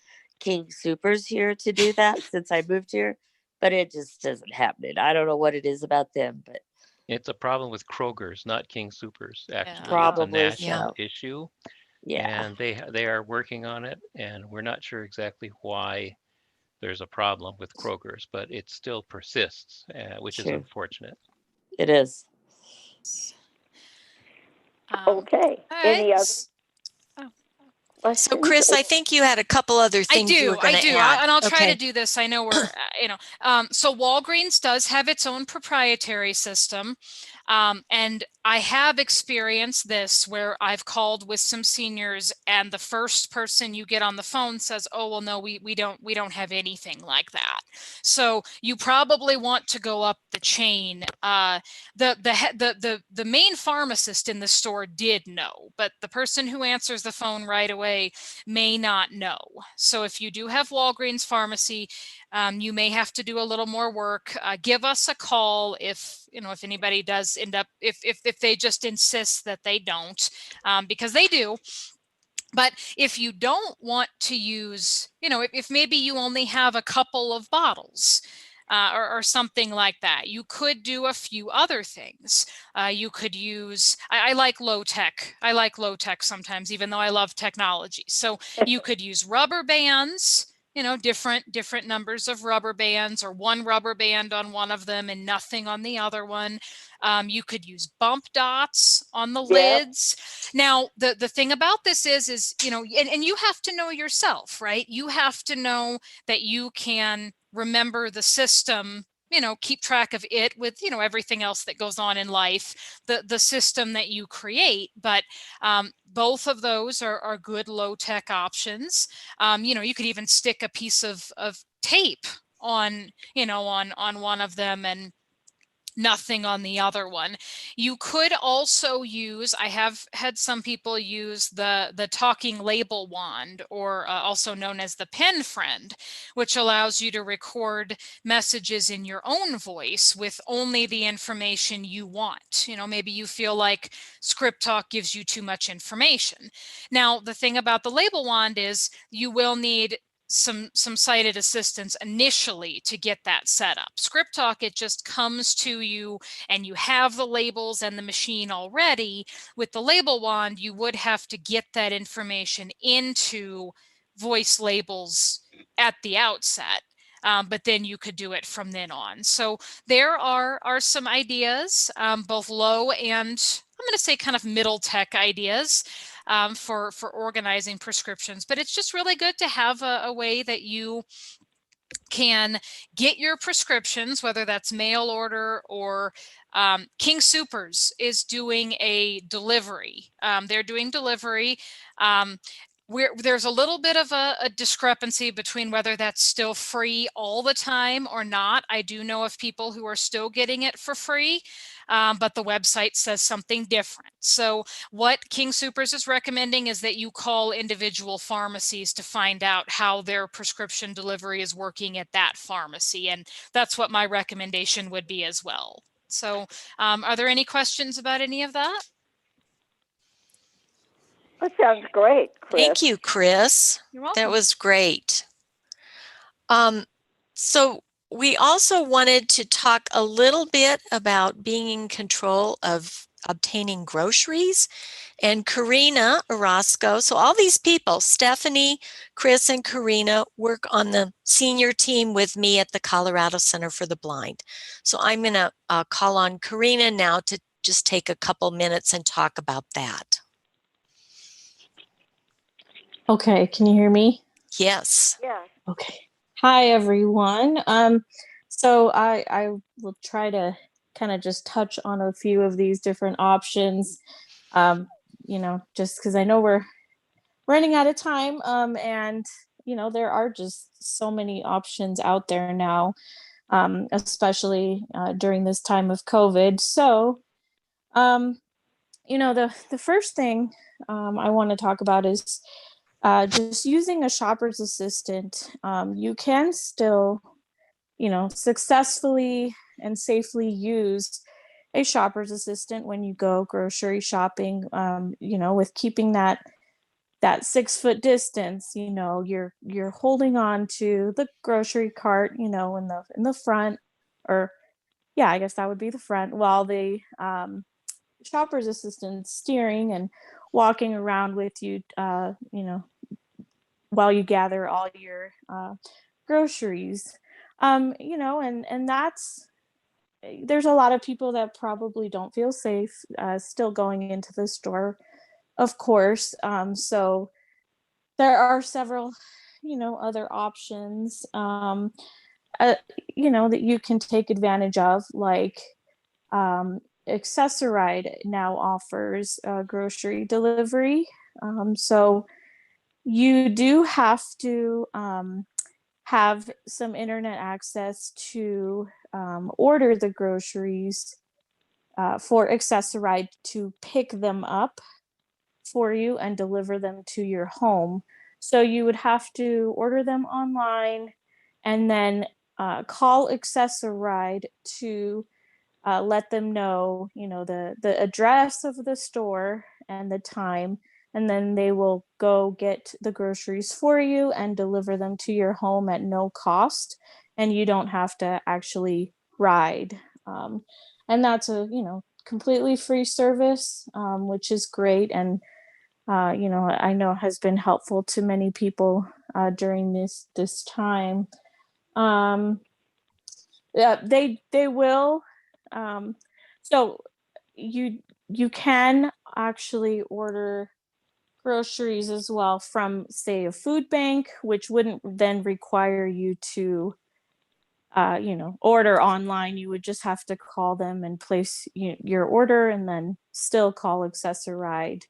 King Supers here to do that since I moved here, but it just isn't happening. I don't know what it is about them, but it's a problem with Kroger's, not King Supers. Actually, probably it's a national issue. Yeah, and they are working on it, and we're not sure exactly why there's a problem with Kroger's, but it still persists, which is unfortunate. It is. Okay. Any other? So, Chris, I think you had a couple other things you were going to add. And I'll try to do this. I know we're, so Walgreens does have its own proprietary system. And I have experienced this where I've called with some seniors and the first person you get on the phone says, oh, well, no, we don't have anything like that. So you probably want to go up the chain. The main pharmacist in the store did know, but the person who answers the phone right away may not know. So if you do have Walgreens pharmacy, you may have to do a little more work. Give us a call if anybody does end up, if they just insist that they don't, because they do. But if you don't want to use, if maybe you only have a couple of bottles, or something like that, you could do a few other things. You could use, I like low tech. I like low tech sometimes, even though I love technology. So you could use rubber bands, different numbers of rubber bands, or one rubber band on one of them and nothing on the other one. You could use bump dots on the lids. Now, the thing about this is, and you have to know yourself, right? You have to know that you can remember the system, keep track of it with, everything else that goes on in life, the system that you create. But both of those are good low tech options. You could even stick a piece of tape on, on one of them and nothing on the other one. You could also use, I have had some people use the talking label wand, or also known as the pen friend, which allows you to record messages in your own voice with only the information you want. Maybe you feel like Script Talk gives you too much information. Now, the thing about the label wand is you will need some sighted assistance initially to get that set up. Script Talk, it just comes to you and you have the labels and the machine already. With the label wand, you would have to get that information into voice labels at the outset. But then you could do it from then on. So there are some ideas, both low and I'm going to say kind of middle tech ideas for organizing prescriptions. But it's just really good to have a way that you can get your prescriptions, whether that's mail order or King Supers is doing a delivery. They're doing delivery. There's a little bit of a discrepancy between whether that's still free all the time or not. I do know of people who are still getting it for free, but the website says something different. So what King Supers is recommending is that you call individual pharmacies to find out how their prescription delivery is working at that pharmacy. And that's what my recommendation would be as well. So are there any questions about any of that? That sounds great, Chris. Thank you, Chris. You're welcome. That was great. So we also wanted to talk a little bit about being in control of obtaining groceries. And Karina Orozco, so all these people, Stephanie, Chris, and Karina, work on the senior team with me at the Colorado Center for the Blind. So I'm going to call on Karina now to just take a couple minutes and talk about that. Okay, can you hear me? Yes. Yeah. Okay. Hi, everyone. So I will try to kind of just touch on a few of these different options, just because I know we're running out of time, and, there are just so many options out there now, especially during this time of COVID. So, the first thing I want to talk about is just using a shopper's assistant. You can still, successfully and safely use a shopper's assistant when you go grocery shopping. With keeping that 6 foot distance. You're holding on to the grocery cart, in the front, or yeah, I guess that would be the front, while the shopper's assistant steering and walking around with you, while you gather all your groceries. And that's there's a lot of people that probably don't feel safe still going into the store, of course. So there are several, other options, uh, that you can take advantage of, like Accessoride now offers grocery delivery. So you do have to have some internet access to order the groceries for Accessoride to pick them up for you and deliver them to your home. So you would have to order them online and then call Accessoride to let them know, the address of the store and the time, and then they will go get the groceries for you and deliver them to your home at no cost, and you don't have to actually ride. And that's a completely free service, which is great, and I know has been helpful to many people during this time. Um, yeah, they will. Um, so you can actually order groceries as well from, say, a food bank, which wouldn't then require you to order online. You would just have to call them and place your order, and then still call Accessoride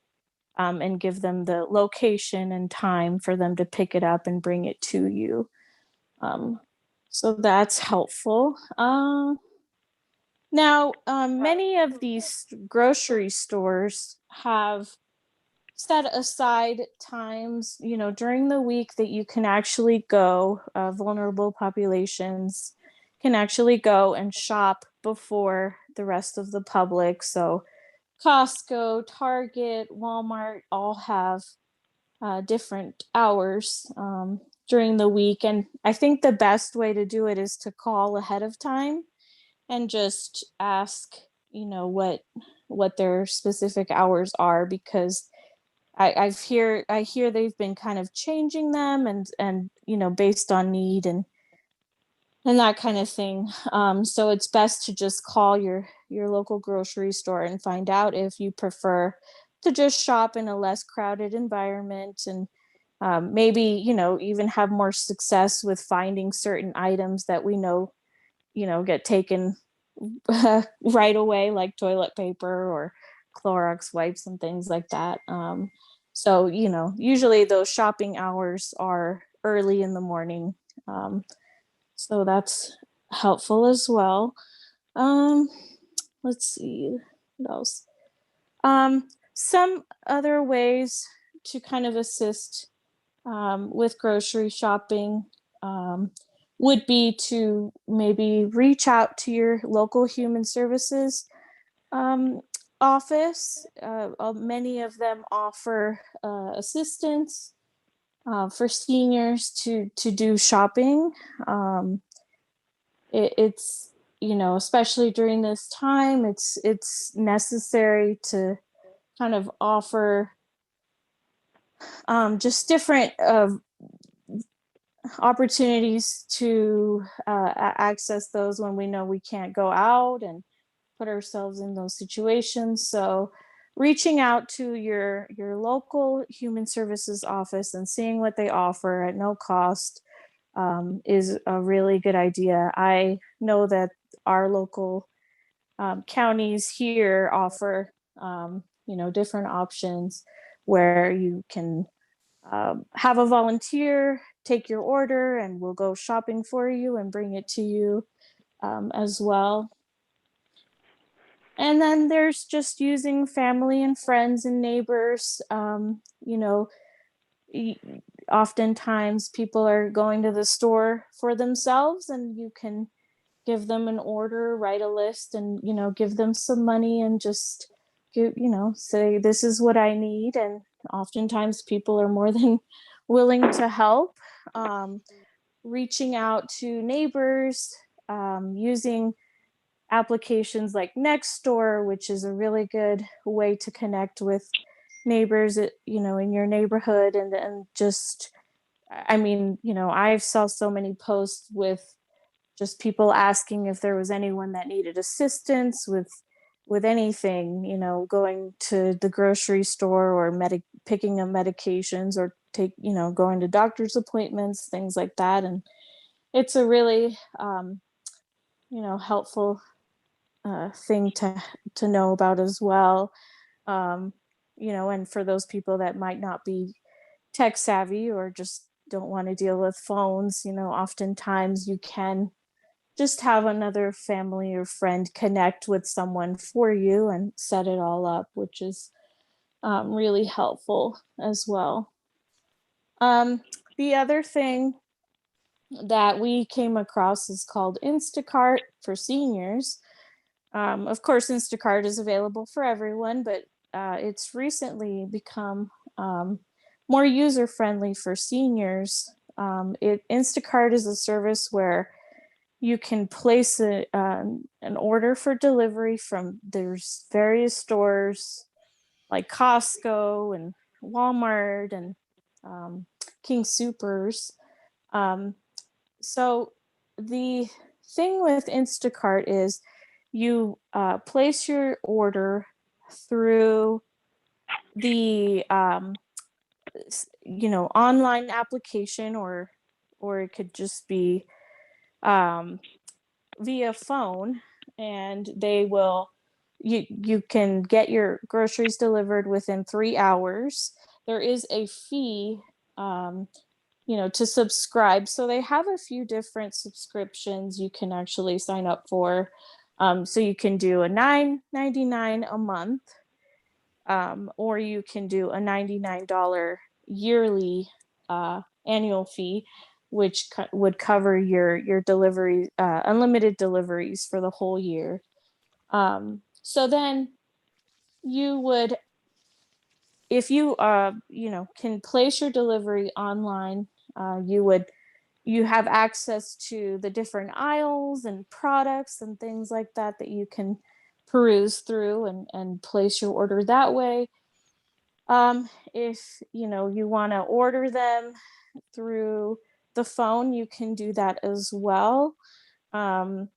and give them the location and time for them to pick it up and bring it to you. Um, so that's helpful. Now, many of these grocery stores have set aside times, during the week that you can actually go, vulnerable populations can actually go and shop before the rest of the public. So Costco, Target, Walmart all have different hours during the week. And I think the best way to do it is to call ahead of time and just ask, what their specific hours are, because I hear they've been kind of changing them, and based on need and that kind of thing. So it's best to just call your local grocery store and find out if you prefer to just shop in a less crowded environment, and maybe even have more success with finding certain items that we know get taken right away, like toilet paper or Clorox wipes and things like that. So usually those shopping hours are early in the morning. So that's helpful as well. Um, let's see what else. Some other ways to kind of assist with grocery shopping would be to maybe reach out to your local human services um, office. Many of them offer assistance for seniors to do shopping. Um, it's especially during this time, it's necessary to kind of offer just different opportunities to access those when we know we can't go out, and put ourselves in those situations. So reaching out to your local human services office and seeing what they offer at no cost is a really good idea. I know that our local counties here offer different options where you can have a volunteer take your order and we'll go shopping for you and bring it to you as well. And then there's just using family and friends and neighbors. Oftentimes people are going to the store for themselves, and you can give them an order, write a list, and give them some money and just say, this is what I need. And oftentimes people are more than willing to help. Reaching out to neighbors, using applications like Nextdoor, which is a really good way to connect with neighbors, in your neighborhood. And just, I saw so many posts with just people asking if there was anyone that needed assistance with anything, going to the grocery store or picking up medications or going to doctor's appointments, things like that. And it's a really, helpful thing to know about as well. And for those people that might not be tech savvy or just don't want to deal with phones, oftentimes you can just have another family or friend connect with someone for you and set it all up, which is really helpful as well. The other thing that we came across is called Instacart for seniors. Of course, Instacart is available for everyone, but it's recently become more user-friendly for seniors. Instacart is a service where you can place an order for delivery from there's various stores like Costco and Walmart and King Soopers. So the thing with Instacart is you place your order through the online application, or it could just be via phone, and you can get your groceries delivered within 3 hours. There is a fee to subscribe, so they have a few different subscriptions you can actually sign up for. So you can do a $9.99 a month, or you can do a $99 yearly annual fee, which would cover your delivery, unlimited deliveries for the whole year. So then you would, if you can place your delivery online, you have access to the different aisles and products and things like that you can peruse through and place your order that way. If you want to order them through the phone, you can do that as well. They'll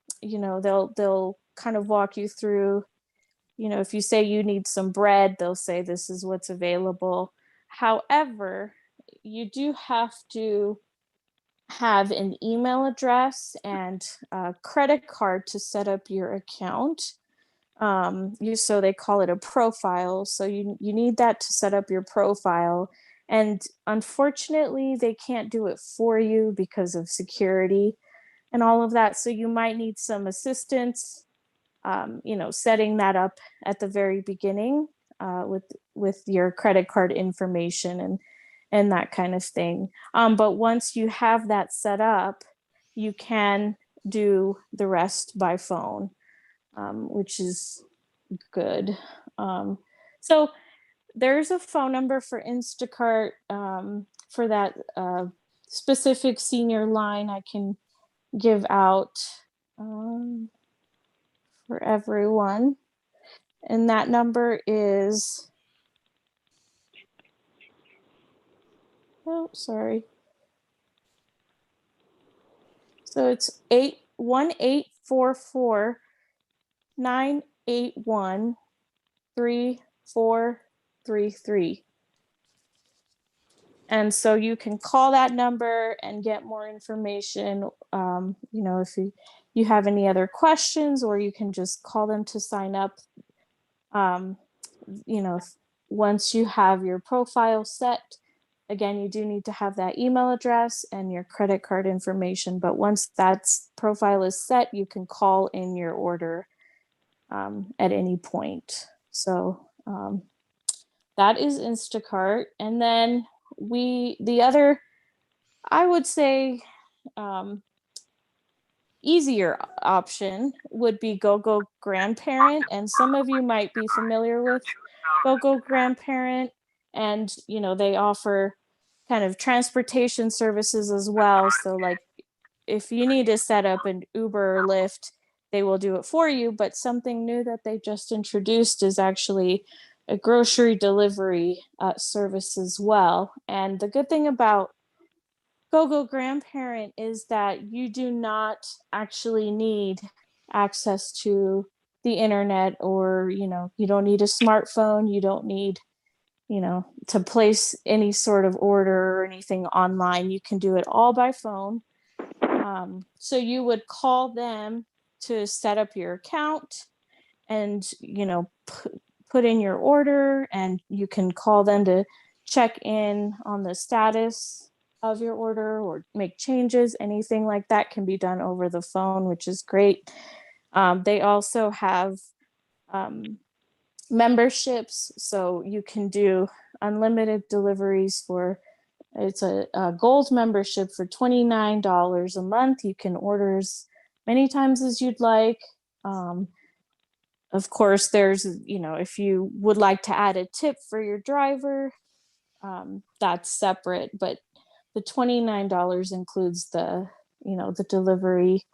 kind of walk you through, if you say you need some bread, they'll say this is what's available. However, you do have to have an email address and a credit card to set up your account. So they call it a profile. So you need that to set up your profile. And unfortunately, they can't do it for you because of security and all of that. So you might need some assistance, setting that up at the very beginning with your credit card information and that kind of thing. But once you have that set up, you can do the rest by phone, which is good. So there's a phone number for Instacart for that specific senior line I can give out for everyone. And that number is, sorry. So it's 81844 881-3433. And so you can call that number and get more information. If you have any other questions, or you can just call them to sign up. Once you have your profile set, again, you do need to have that email address and your credit card information. But once that profile is set, you can call in your order at any point. So that is Instacart. And then the other, I would say, easier option would be GoGo Grandparent. And some of you might be familiar with GoGo Grandparent. And, they offer kind of transportation services as well. So like if you need to set up an Uber or Lyft, they will do it for you. But something new that they just introduced is actually a grocery delivery service as well. And the good thing about GoGo Grandparent is that you do not actually need access to the internet, or you don't need a smartphone. You don't need to place any sort of order or anything online. You can do it all by phone. So you would call them to set up your account and put in your order, and you can call them to check in on the status of your order or make changes. Anything like that can be done over the phone, which is great. They also have memberships, so you can do unlimited deliveries it's a gold membership for $29 a month. You can order as many times as you'd like. Of course, there's, if you would like to add a tip for your driver, that's separate, but the $29 includes the delivery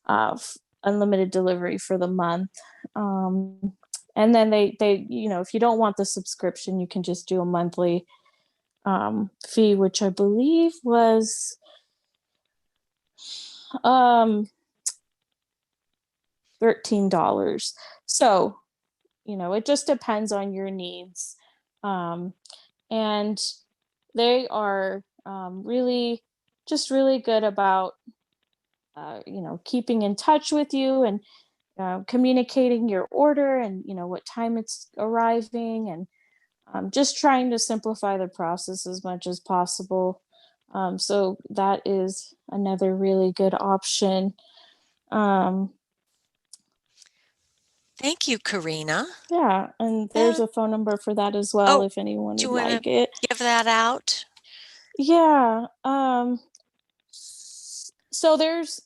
of unlimited delivery for the month. And then they if you don't want the subscription, you can just do a monthly fee, which I believe was $13. So it just depends on your needs. And they are really good about keeping in touch with you and communicating your order and what time it's arriving, and just trying to simplify the process as much as possible. So that is another really good option. Thank you, Karina. Yeah, and there's a phone number for that as well, if anyone would like it. Give that out? Yeah. So there's,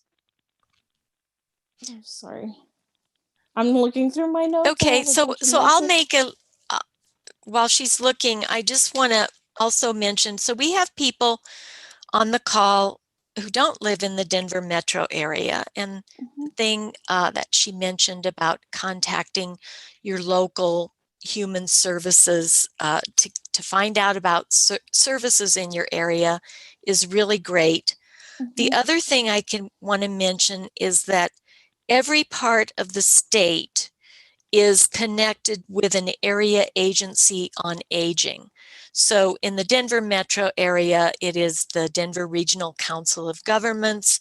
sorry, I'm looking through my notes. Okay, so I'll make while she's looking, I just want to also mention, so we have people on the call who don't live in the Denver metro area, and the thing that she mentioned about contacting your local human services to find out about services in your area is really great. The other thing I want to mention is that every part of the state is connected with an area agency on aging. So in the Denver metro area, it is the Denver Regional Council of Governments.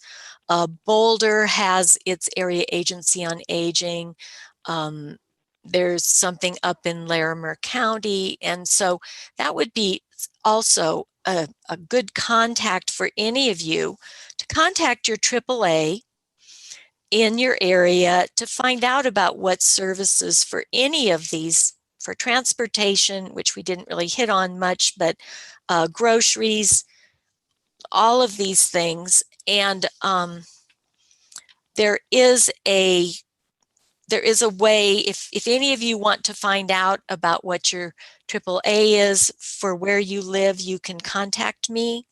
Boulder has its area agency on aging. There's something up in Larimer County. And so that would be also a good contact for any of you to contact your AAA in your area to find out about what services for any of these, for transportation, which we didn't really hit on much, but groceries, all of these things. And there is a way, if any of you want to find out about what your AAA is for where you live, you can contact me,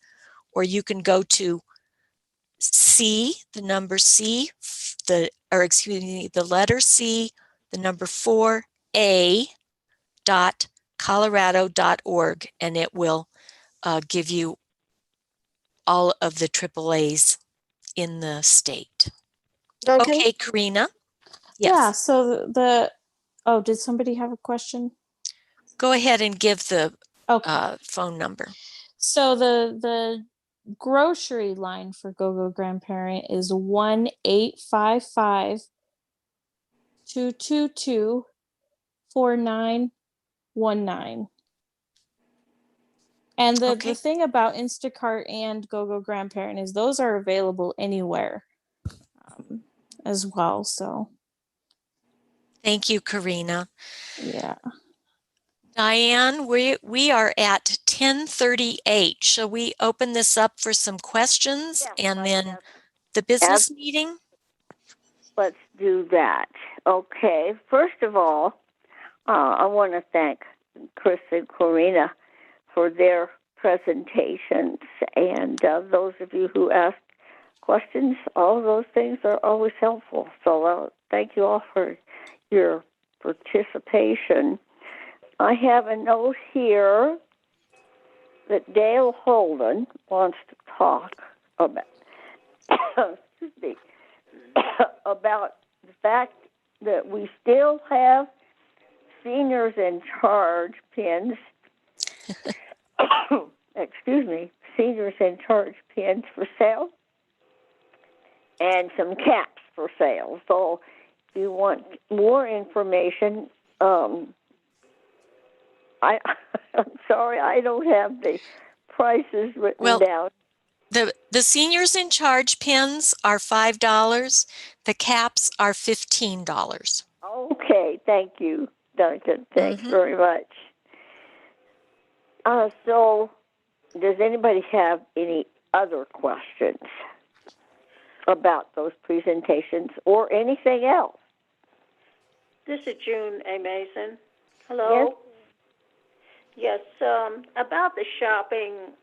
or you can go to the letter C, the number 4a.colorado.org, and it will give you all of the AAAs in the state. Okay, Karina. Yes. Yeah, so the Oh, did somebody have a question? Go ahead and give the phone number. So the grocery line for GoGo Grandparent is 1-855-222-4919. And the thing about Instacart and GoGo Grandparent is those are available anywhere as well. So thank you, Karina. Yeah. Diane, we are at 10:38. Shall we open this up for some questions and then the business meeting? Let's do that. Okay. First of all, I want to thank Chris and Corina for their presentations, and those of you who asked questions, all of those things are always helpful. So thank you all for your participation. I have a note here that Dale Holden wants to talk about, excuse me, about the fact that we still have seniors in charge pins. Excuse me, seniors in charge pins for sale and some caps for sale. So if you want more information, I'm sorry, I don't have the prices written down. The seniors in charge pins are $5. The caps are $15. Okay, thank you, Duncan. Thanks very much. So, does anybody have any other questions about those presentations or anything else? This is June A. Mason. Hello. Yes. About the shopping.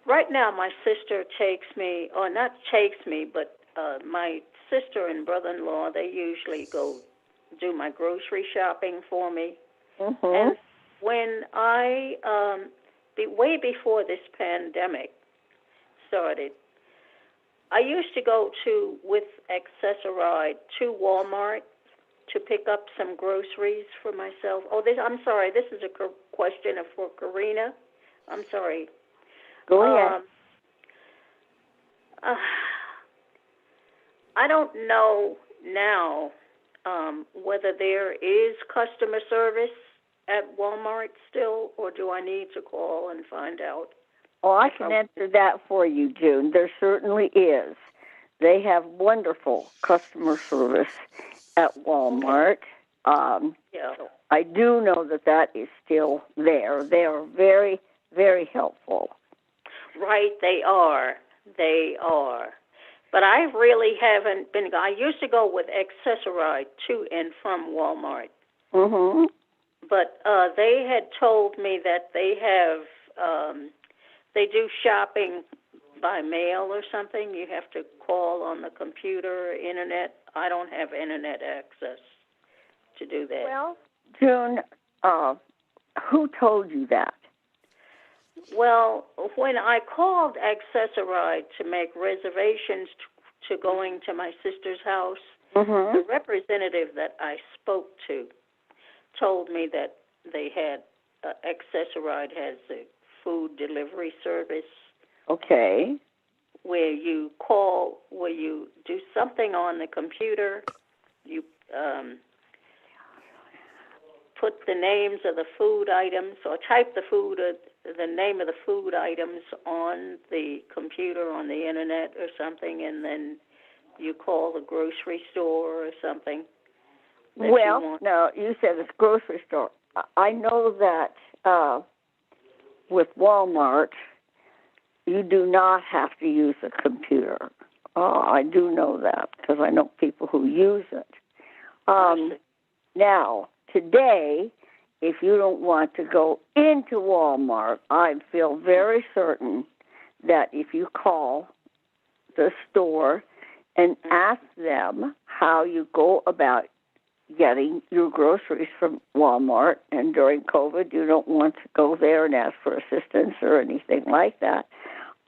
Right now, my sister takes me, or not takes me, but my sister and brother-in-law, they usually go do my grocery shopping for me. And when way before this pandemic started, I used to go with Accessoride to Walmart to pick up some groceries for myself. I'm sorry, this is a question for Karina. I'm sorry. Go ahead. I don't know now whether there is customer service at Walmart still, or do I need to call and find out? Oh, I can answer that for you, June. There certainly is. They have wonderful customer service at Walmart. I do know that is still there. They are very, very helpful. Right, they are. They are. But I really haven't been. I used to go with Accessoride to and from Walmart. But they had told me that they do shopping by mail or something. You have to call on the computer, internet. I don't have internet access to do that. Well, June, who told you that? Well, when I called Accessoride to make reservations to going to my sister's house, the representative that I spoke to told me that they had Accessoride has a food delivery service. Okay. Where you do something on the computer, you put the names of the food items or type the name of the food items on the computer, on the internet or something, and then you call the grocery store or something. Well, no, you said it's grocery store. I know that with Walmart, you do not have to use a computer. I do know that because I know people who use it. Now, today, if you don't want to go into Walmart, I feel very certain that if you call the store and ask them how you go about getting your groceries from Walmart, and during COVID you don't want to go there and ask for assistance or anything like that,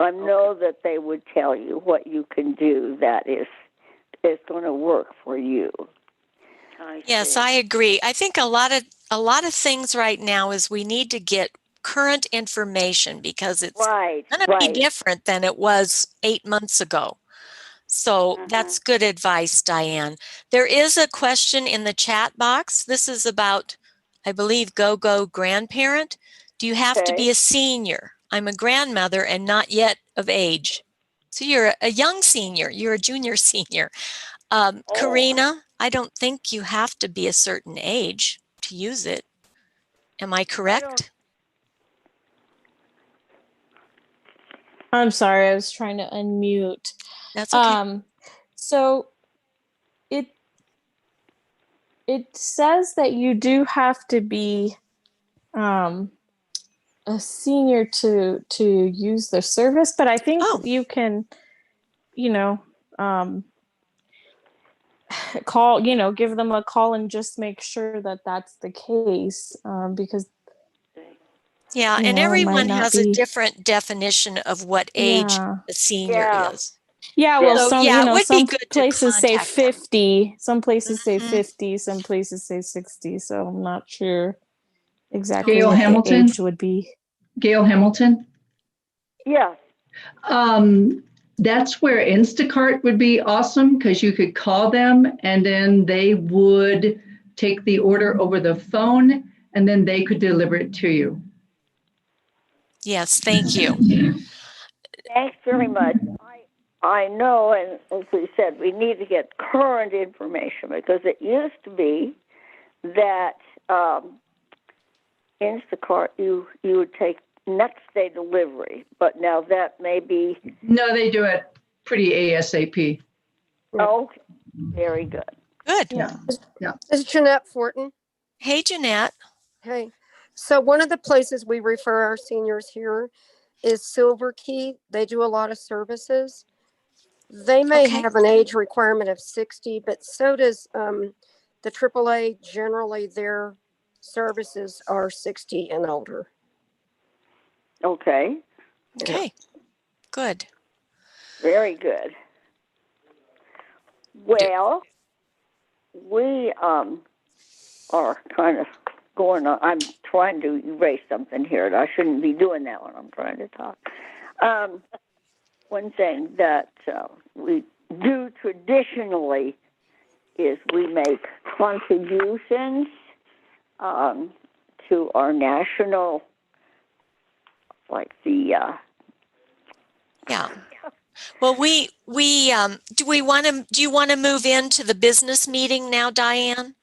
I know that they would tell you what you can do that is going to work for you. Yes, I agree. I think a lot of things right now is we need to get current information because it's going to be different than it was 8 months ago. So that's good advice, Diane. There is a question in the chat box. This is about, I believe, Go grandparent. Do you have to be a senior? I'm a grandmother and not yet of age. So you're a young senior. You're a junior senior. Karina, I don't think you have to be a certain age to use it. Am I correct? I'm sorry, I was trying to unmute. That's okay. So it says that you do have to be a senior to use the service, but I think you can, call, give them a call and just make sure that that's the case, because yeah, and everyone has a different definition of what age a senior is. Yeah, well, So, some, it would some be good to places say contact them. 50, some places say 50, some places say 60, so I'm not sure exactly Gail what Hamilton? the age would be. Gail Hamilton? Yeah. That's where Instacart would be awesome because you could call them and then they would take the order over the phone and then they could deliver it to you. Yes, thank you. Thanks very much. I know, and as we said, we need to get current information because it used to be that Instacart, you would take next day delivery, but now that may be... No, they do it pretty ASAP. Oh, very good. Good. Yeah. This is Jeanette Fortin. Hey, Jeanette. Hey. So one of the places we refer our seniors here is Silver Key. They do a lot of services. They may have an age requirement of 60, but so does the AAA. Generally, their services are 60 and older. Okay. Okay. Good. Very good. Well, we are kind of going on. I'm trying to erase something here. I shouldn't be doing that when I'm trying to talk. One thing that we do traditionally is we make contributions to our national, like the... Yeah. Well, do you want to move into the business meeting now, Diane?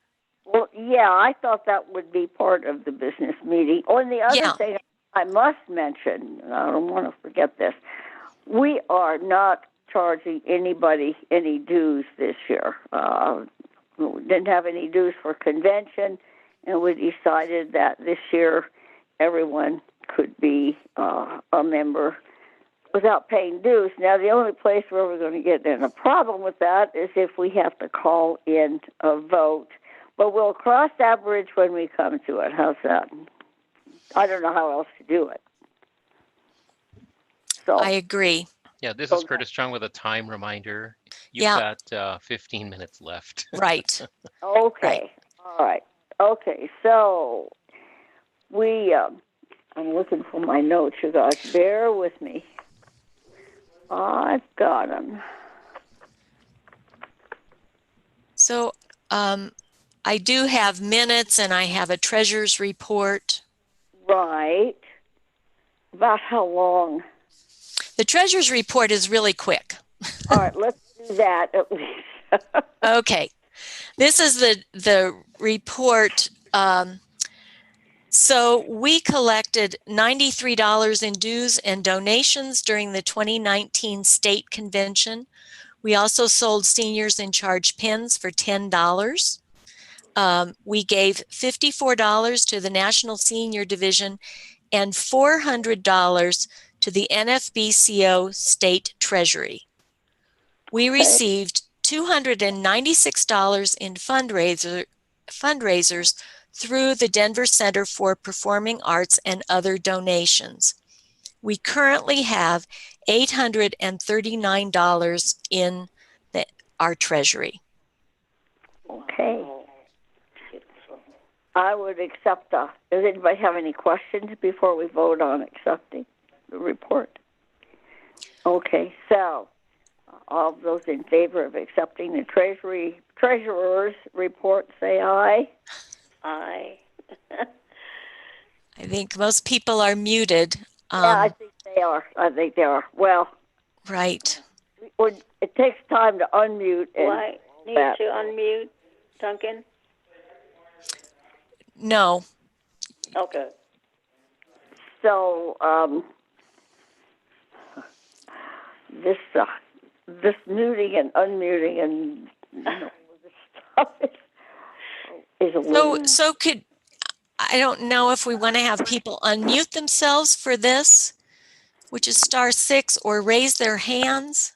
Well, yeah, I thought that would be part of the business meeting. Oh, and the other thing I must mention, and I don't want to forget this, we are not charging anybody any dues this year. We didn't have any dues for convention, and we decided that this year everyone could be a member without paying dues. Now, the only place where we're going to get in a problem with that is if we have to call in a vote. But we'll cross that bridge when we come to it. How's that? I don't know how else to do it. So I agree. Yeah, this is Curtis Chung with a time reminder. You've got 15 minutes left. Right. Okay. Right. All right. Okay. So I'm looking for my notes, you guys. Bear with me. I've got them. So I do have minutes and I have a treasurer's report. Right. About how long? The treasurer's report is really quick. All right, let's do that at least. Okay. This is the report. So we collected $93 in dues and donations during the 2019 state convention. We also sold seniors in charge pins for $10. We gave $54 to the National Senior Division and $400 to the NFBCO State Treasury. We received $296 in fundraisers through the Denver Center for Performing Arts and other donations. We currently have $839 in our treasury. Okay. I would accept. Does anybody have any questions before we vote on accepting the report? Okay, so all of those in favor of accepting the treasurer's report, say aye. Aye. I think most people are muted. Yeah, I think they are. Well, right. It takes time to unmute. Why? Need to unmute, Duncan? No. Okay. So, this muting and unmuting and this stuff is a little. So I don't know if we want to have people unmute themselves for this, which is *6, or raise their hands.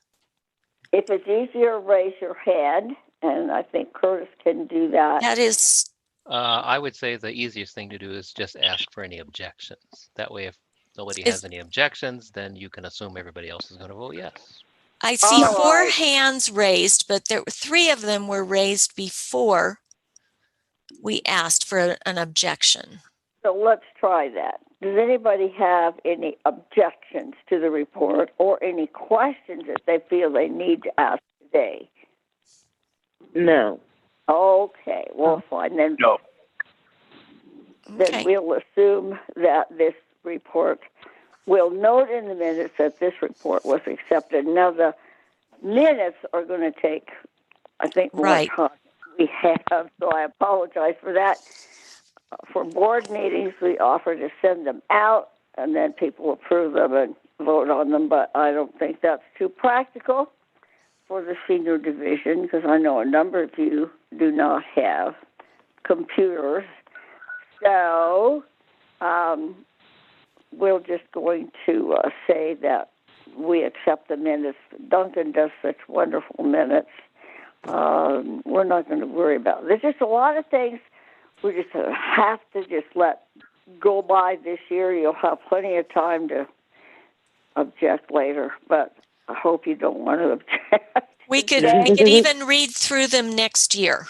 If it's easier, raise your hand, and I think Curtis can do that. That is. I would say the easiest thing to do is just ask for any objections. That way, if nobody has any objections, then you can assume everybody else is going to vote yes. I see 4 hands raised, but 3 of them were raised before we asked for an objection. So let's try that. Does anybody have any objections to the report or any questions that they feel they need to ask today? No. Okay, well, fine. Then, then we'll assume that this report, we'll note in the minutes that this report was accepted. Now, the minutes are going to take, I think, more time than we have, so I apologize for that. For board meetings, we offer to send them out, and then people approve them and vote on them, but I don't think that's too practical for the senior division, because I know a number of you do not have computers. So we're just going to say that we accept the minutes. Duncan does such wonderful minutes. We're not going to worry about it. There's just a lot of things we just have to just let go by this year. You'll have plenty of time to object later, but I hope you don't want to object. We could even read through them next year.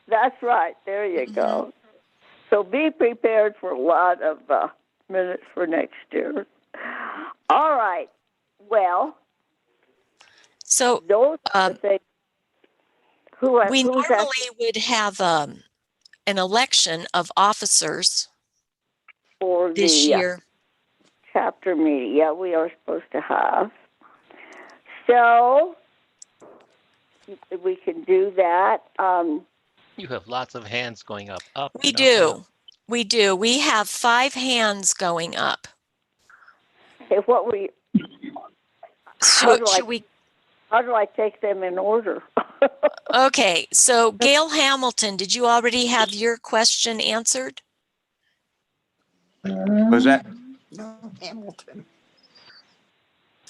That's right. There you go. So be prepared for a lot of minutes for next year. All right. Well, so those are the things. We normally would have an election of officers for this year. Chapter meeting. Yeah, we are supposed to have. So we can do that. You have lots of hands going up. We do. We do. We have 5 hands going up. Okay, how do I take them in order? Okay, so Gail Hamilton, did you already have your question answered? Was that? No, Hamilton.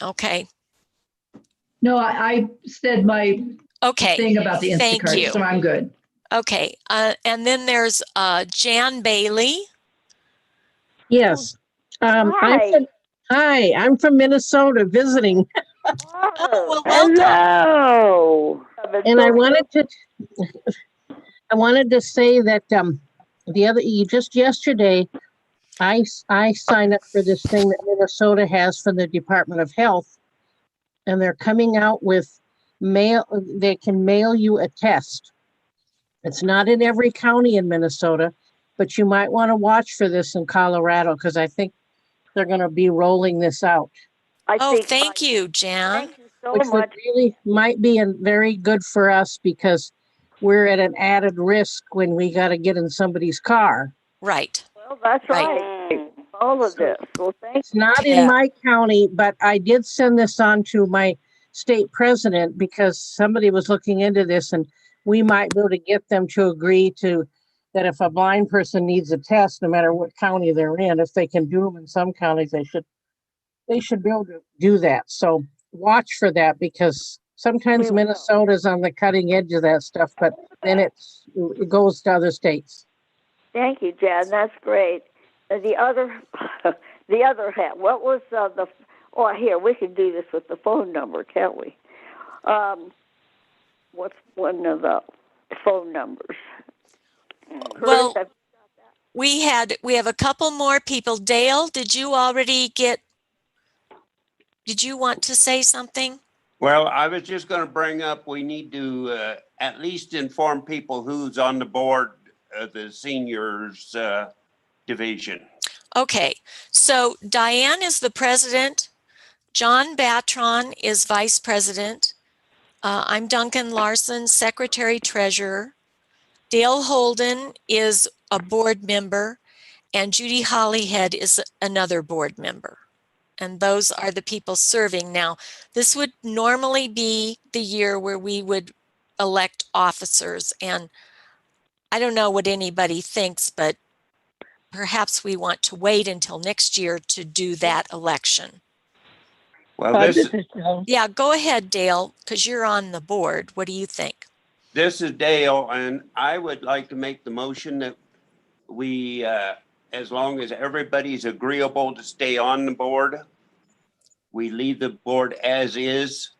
Okay. No, I said my thing about the Thank Instacart, you. so I'm good. Okay, and then there's Jan Bailey. Yes. I'm from Minnesota visiting. Oh, well, hello. And I wanted to say that just yesterday, I signed up for this thing that Minnesota has from the Department of Health, and they're coming out with they can mail you a test. It's not in every county in Minnesota, but you might want to watch for this in Colorado, because I think they're going to be rolling this out. Thank you, Jan. Thank you so Which much. really might be very good for us, because we're at an added risk when we got to get in somebody's car. Right. Well, that's right. All of this. Well, It's not in my county, but I did send this on to my state president, because somebody was looking into this, and we might be able to get them to agree to that if a blind person needs a test, no matter what county they're in, if they can do them in some counties, they should be able to do that. So watch for that, because sometimes Minnesota's on the cutting edge of that stuff, but then it goes to other states. Thank you, Jan. That's great. The other hat. What was here, we can do this with the phone number, can't we? What's one of the phone numbers? Well, Curtis, have you we have a couple more people. Dale, did you want to say something? Well, I was just going to bring up, we need to at least inform people who's on the board of the seniors division. Okay, so Diane is the president. John Batron is vice president. I'm Duncan Larson, secretary treasurer. Dale Holden is a board member, and Judy Hollyhead is another board member. And those are the people serving. Now, this would normally be the year where we would elect officers. And I don't know what anybody thinks, but perhaps we want to wait until next year to do that election. Well, yeah, go ahead, Dale, because you're on the board. What do you think? This is Dale, and I would like to make the motion that we, as long as everybody's agreeable to stay on the board, we leave the board as is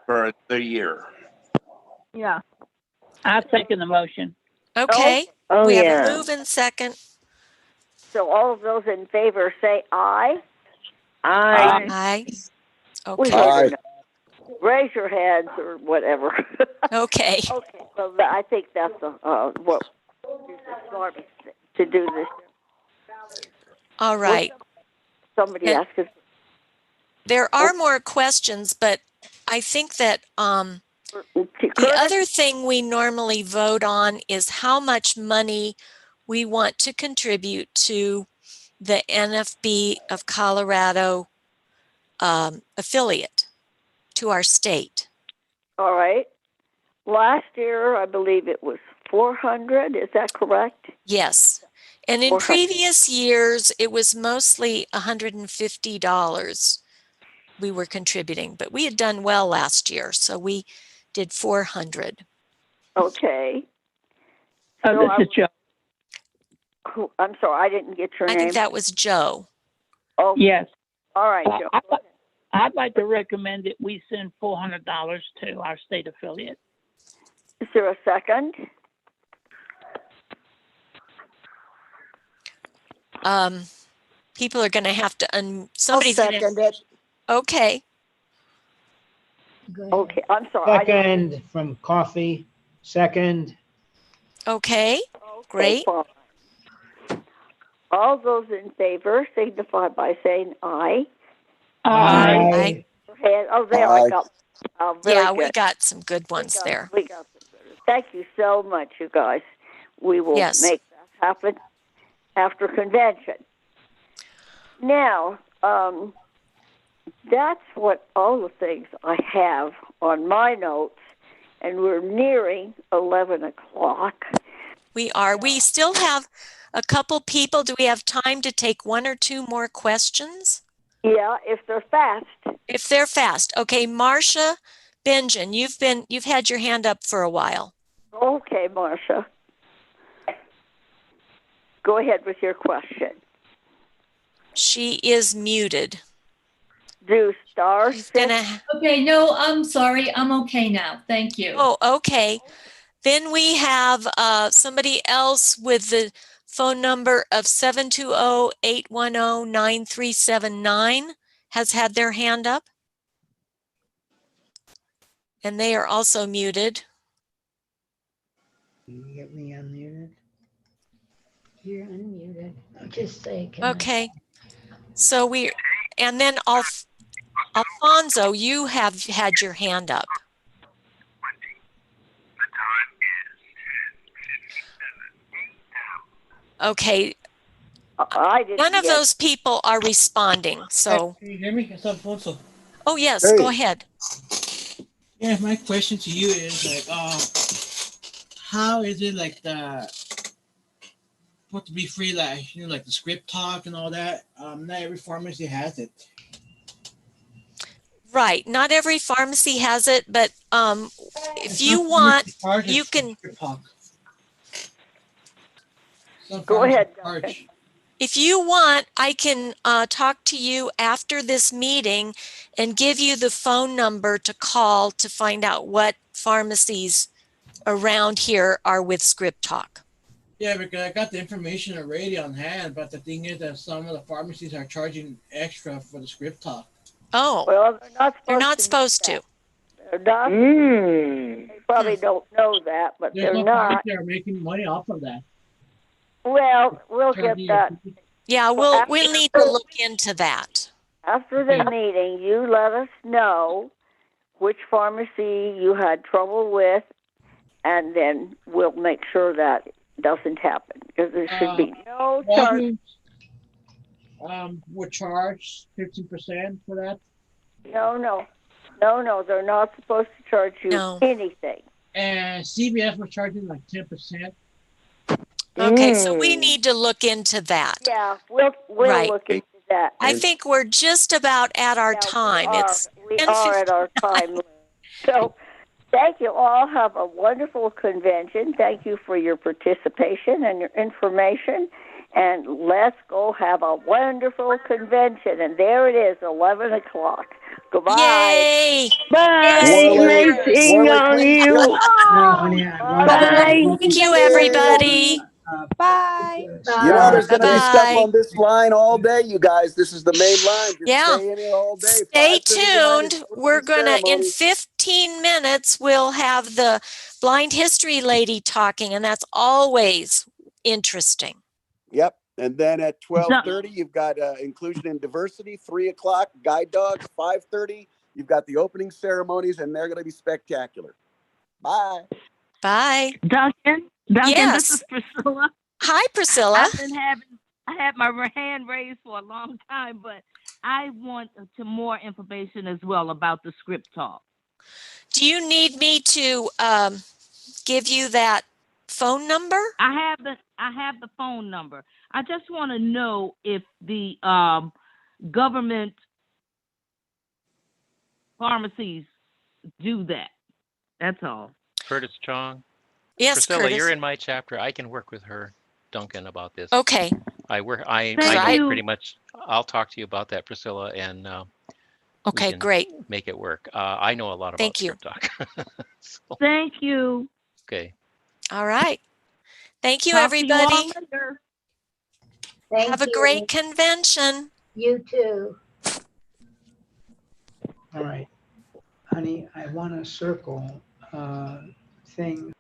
for the year. Yeah. I second the motion. Okay. Oh, we yeah. have a move and second. So all of those in favor say aye. Aye. Aye. We Okay. heard it. Raise your hands or whatever. Okay. Okay. So I think that's what is the smartest to do this. All right. Somebody asked us. There are more questions, but I think that the other thing we normally vote on is how much money we want to contribute to the NFB of Colorado affiliate to our state. All right. Last year, I believe it was 400. Is that correct? Yes. And in previous years, it was mostly $150 we were contributing, but we had done well last year, so we did 400. Okay. Oh, this is Joe. I'm sorry, I didn't get your name. I think that was Joe. Oh, yes. All right, Joe. I'd like to recommend that we send $400 to our state affiliate. Is there a second? People are going to have to Somebody's second it. Okay. Okay, I'm sorry. Second from Coffee. Second. Okay. Great. Fine. All those in favor signify by saying aye. Aye. Oh, there I got. Very Yeah, good. we got some good ones there. We got some good. Thank you so much, you guys. We will make that happen after convention. Now, that's what all the things I have on my notes, and we're nearing 11 o'clock. We are. We still have a couple people. Do we have time to take one or two more questions? Yeah, if they're fast. If they're fast. Okay, Marcia Benjen, you've had your hand up for a while. Okay, Marcia. Go ahead with your question. She is muted. Do star Okay, no, I'm sorry. I'm okay now. Thank you. Oh, okay. Then we have somebody else with the phone number of 720-810-9379 has had their hand up. And they are also muted. Can you get me unmuted? You're unmuted. Just say. Okay. So and then Alfonso, you have had your hand up. Okay. None of those people are responding, so. Can you hear me? It's Alfonso. Oh, yes, go ahead. Yeah, my question to you is like, how is it like supposed to be free, like, like the script talk and all that? Not every pharmacy has it. Right, not every pharmacy has it, but if you want, you can. Go ahead. If you want, I can talk to you after this meeting and give you the phone number to call to find out what pharmacies around here are with Script Talk. Yeah, because I got the information already on hand, but the thing is that some of the pharmacies are charging extra for the script talk. Oh, Well, they're not supposed to. They're not. They probably don't know that, but There's they're no not. pharmacy that are making money off of that. Well, we'll get that. Yeah, Well, we'll need to look into that. After the meeting, you let us know which pharmacy you had trouble with, and then we'll make sure that doesn't happen, because there should be no charge. We're charged 15% for that. No, they're not supposed to charge you anything. And CVS was charging like 10%. Okay, so we need to look into that. Yeah, we'll look into that. I think we're just about at our time. We are at our time limit. So thank you all. Have a wonderful convention. Thank you for your participation and your information. And let's go have a wonderful convention. And there it is, 11 o'clock. Goodbye. Yay! Bye. Yay. Nice seeing all you. Bye. Thank you, everybody. Bye. You know, there's going to be stuff Bye-bye. on this line all day, you guys. This is the main line. Just Yeah. stay in here all day. Stay 5:30 tonight is tuned. We're going to, in Ceremonies. 15 minutes, we'll have the blind history lady talking, and that's always interesting. Yep. And then at 12:30, you've got inclusion and diversity. 3 o'clock, guide dogs. 5:30, you've got the opening ceremonies, and they're going to be spectacular. Bye. Bye. Duncan, Yes. this is Priscilla. Hi, Priscilla. I had my hand raised for a long time, but I want more information as well about the script talk. Do you need me to give you that phone number? I have the phone number. I just want to know if the government pharmacies do that. That's all. Curtis Chong. Yes, Priscilla, Curtis. you're in my chapter. I can work with her, Duncan, about this. Okay. I Thank know you. pretty much. I'll talk to you about that, Priscilla, and Okay, we can great. make it work. I know a lot about Thank you. script talk. Thank you. Okay. All right. Thank you, Talk to you all everybody. later. Have a great convention. You too. All right. Honey, I want to circle things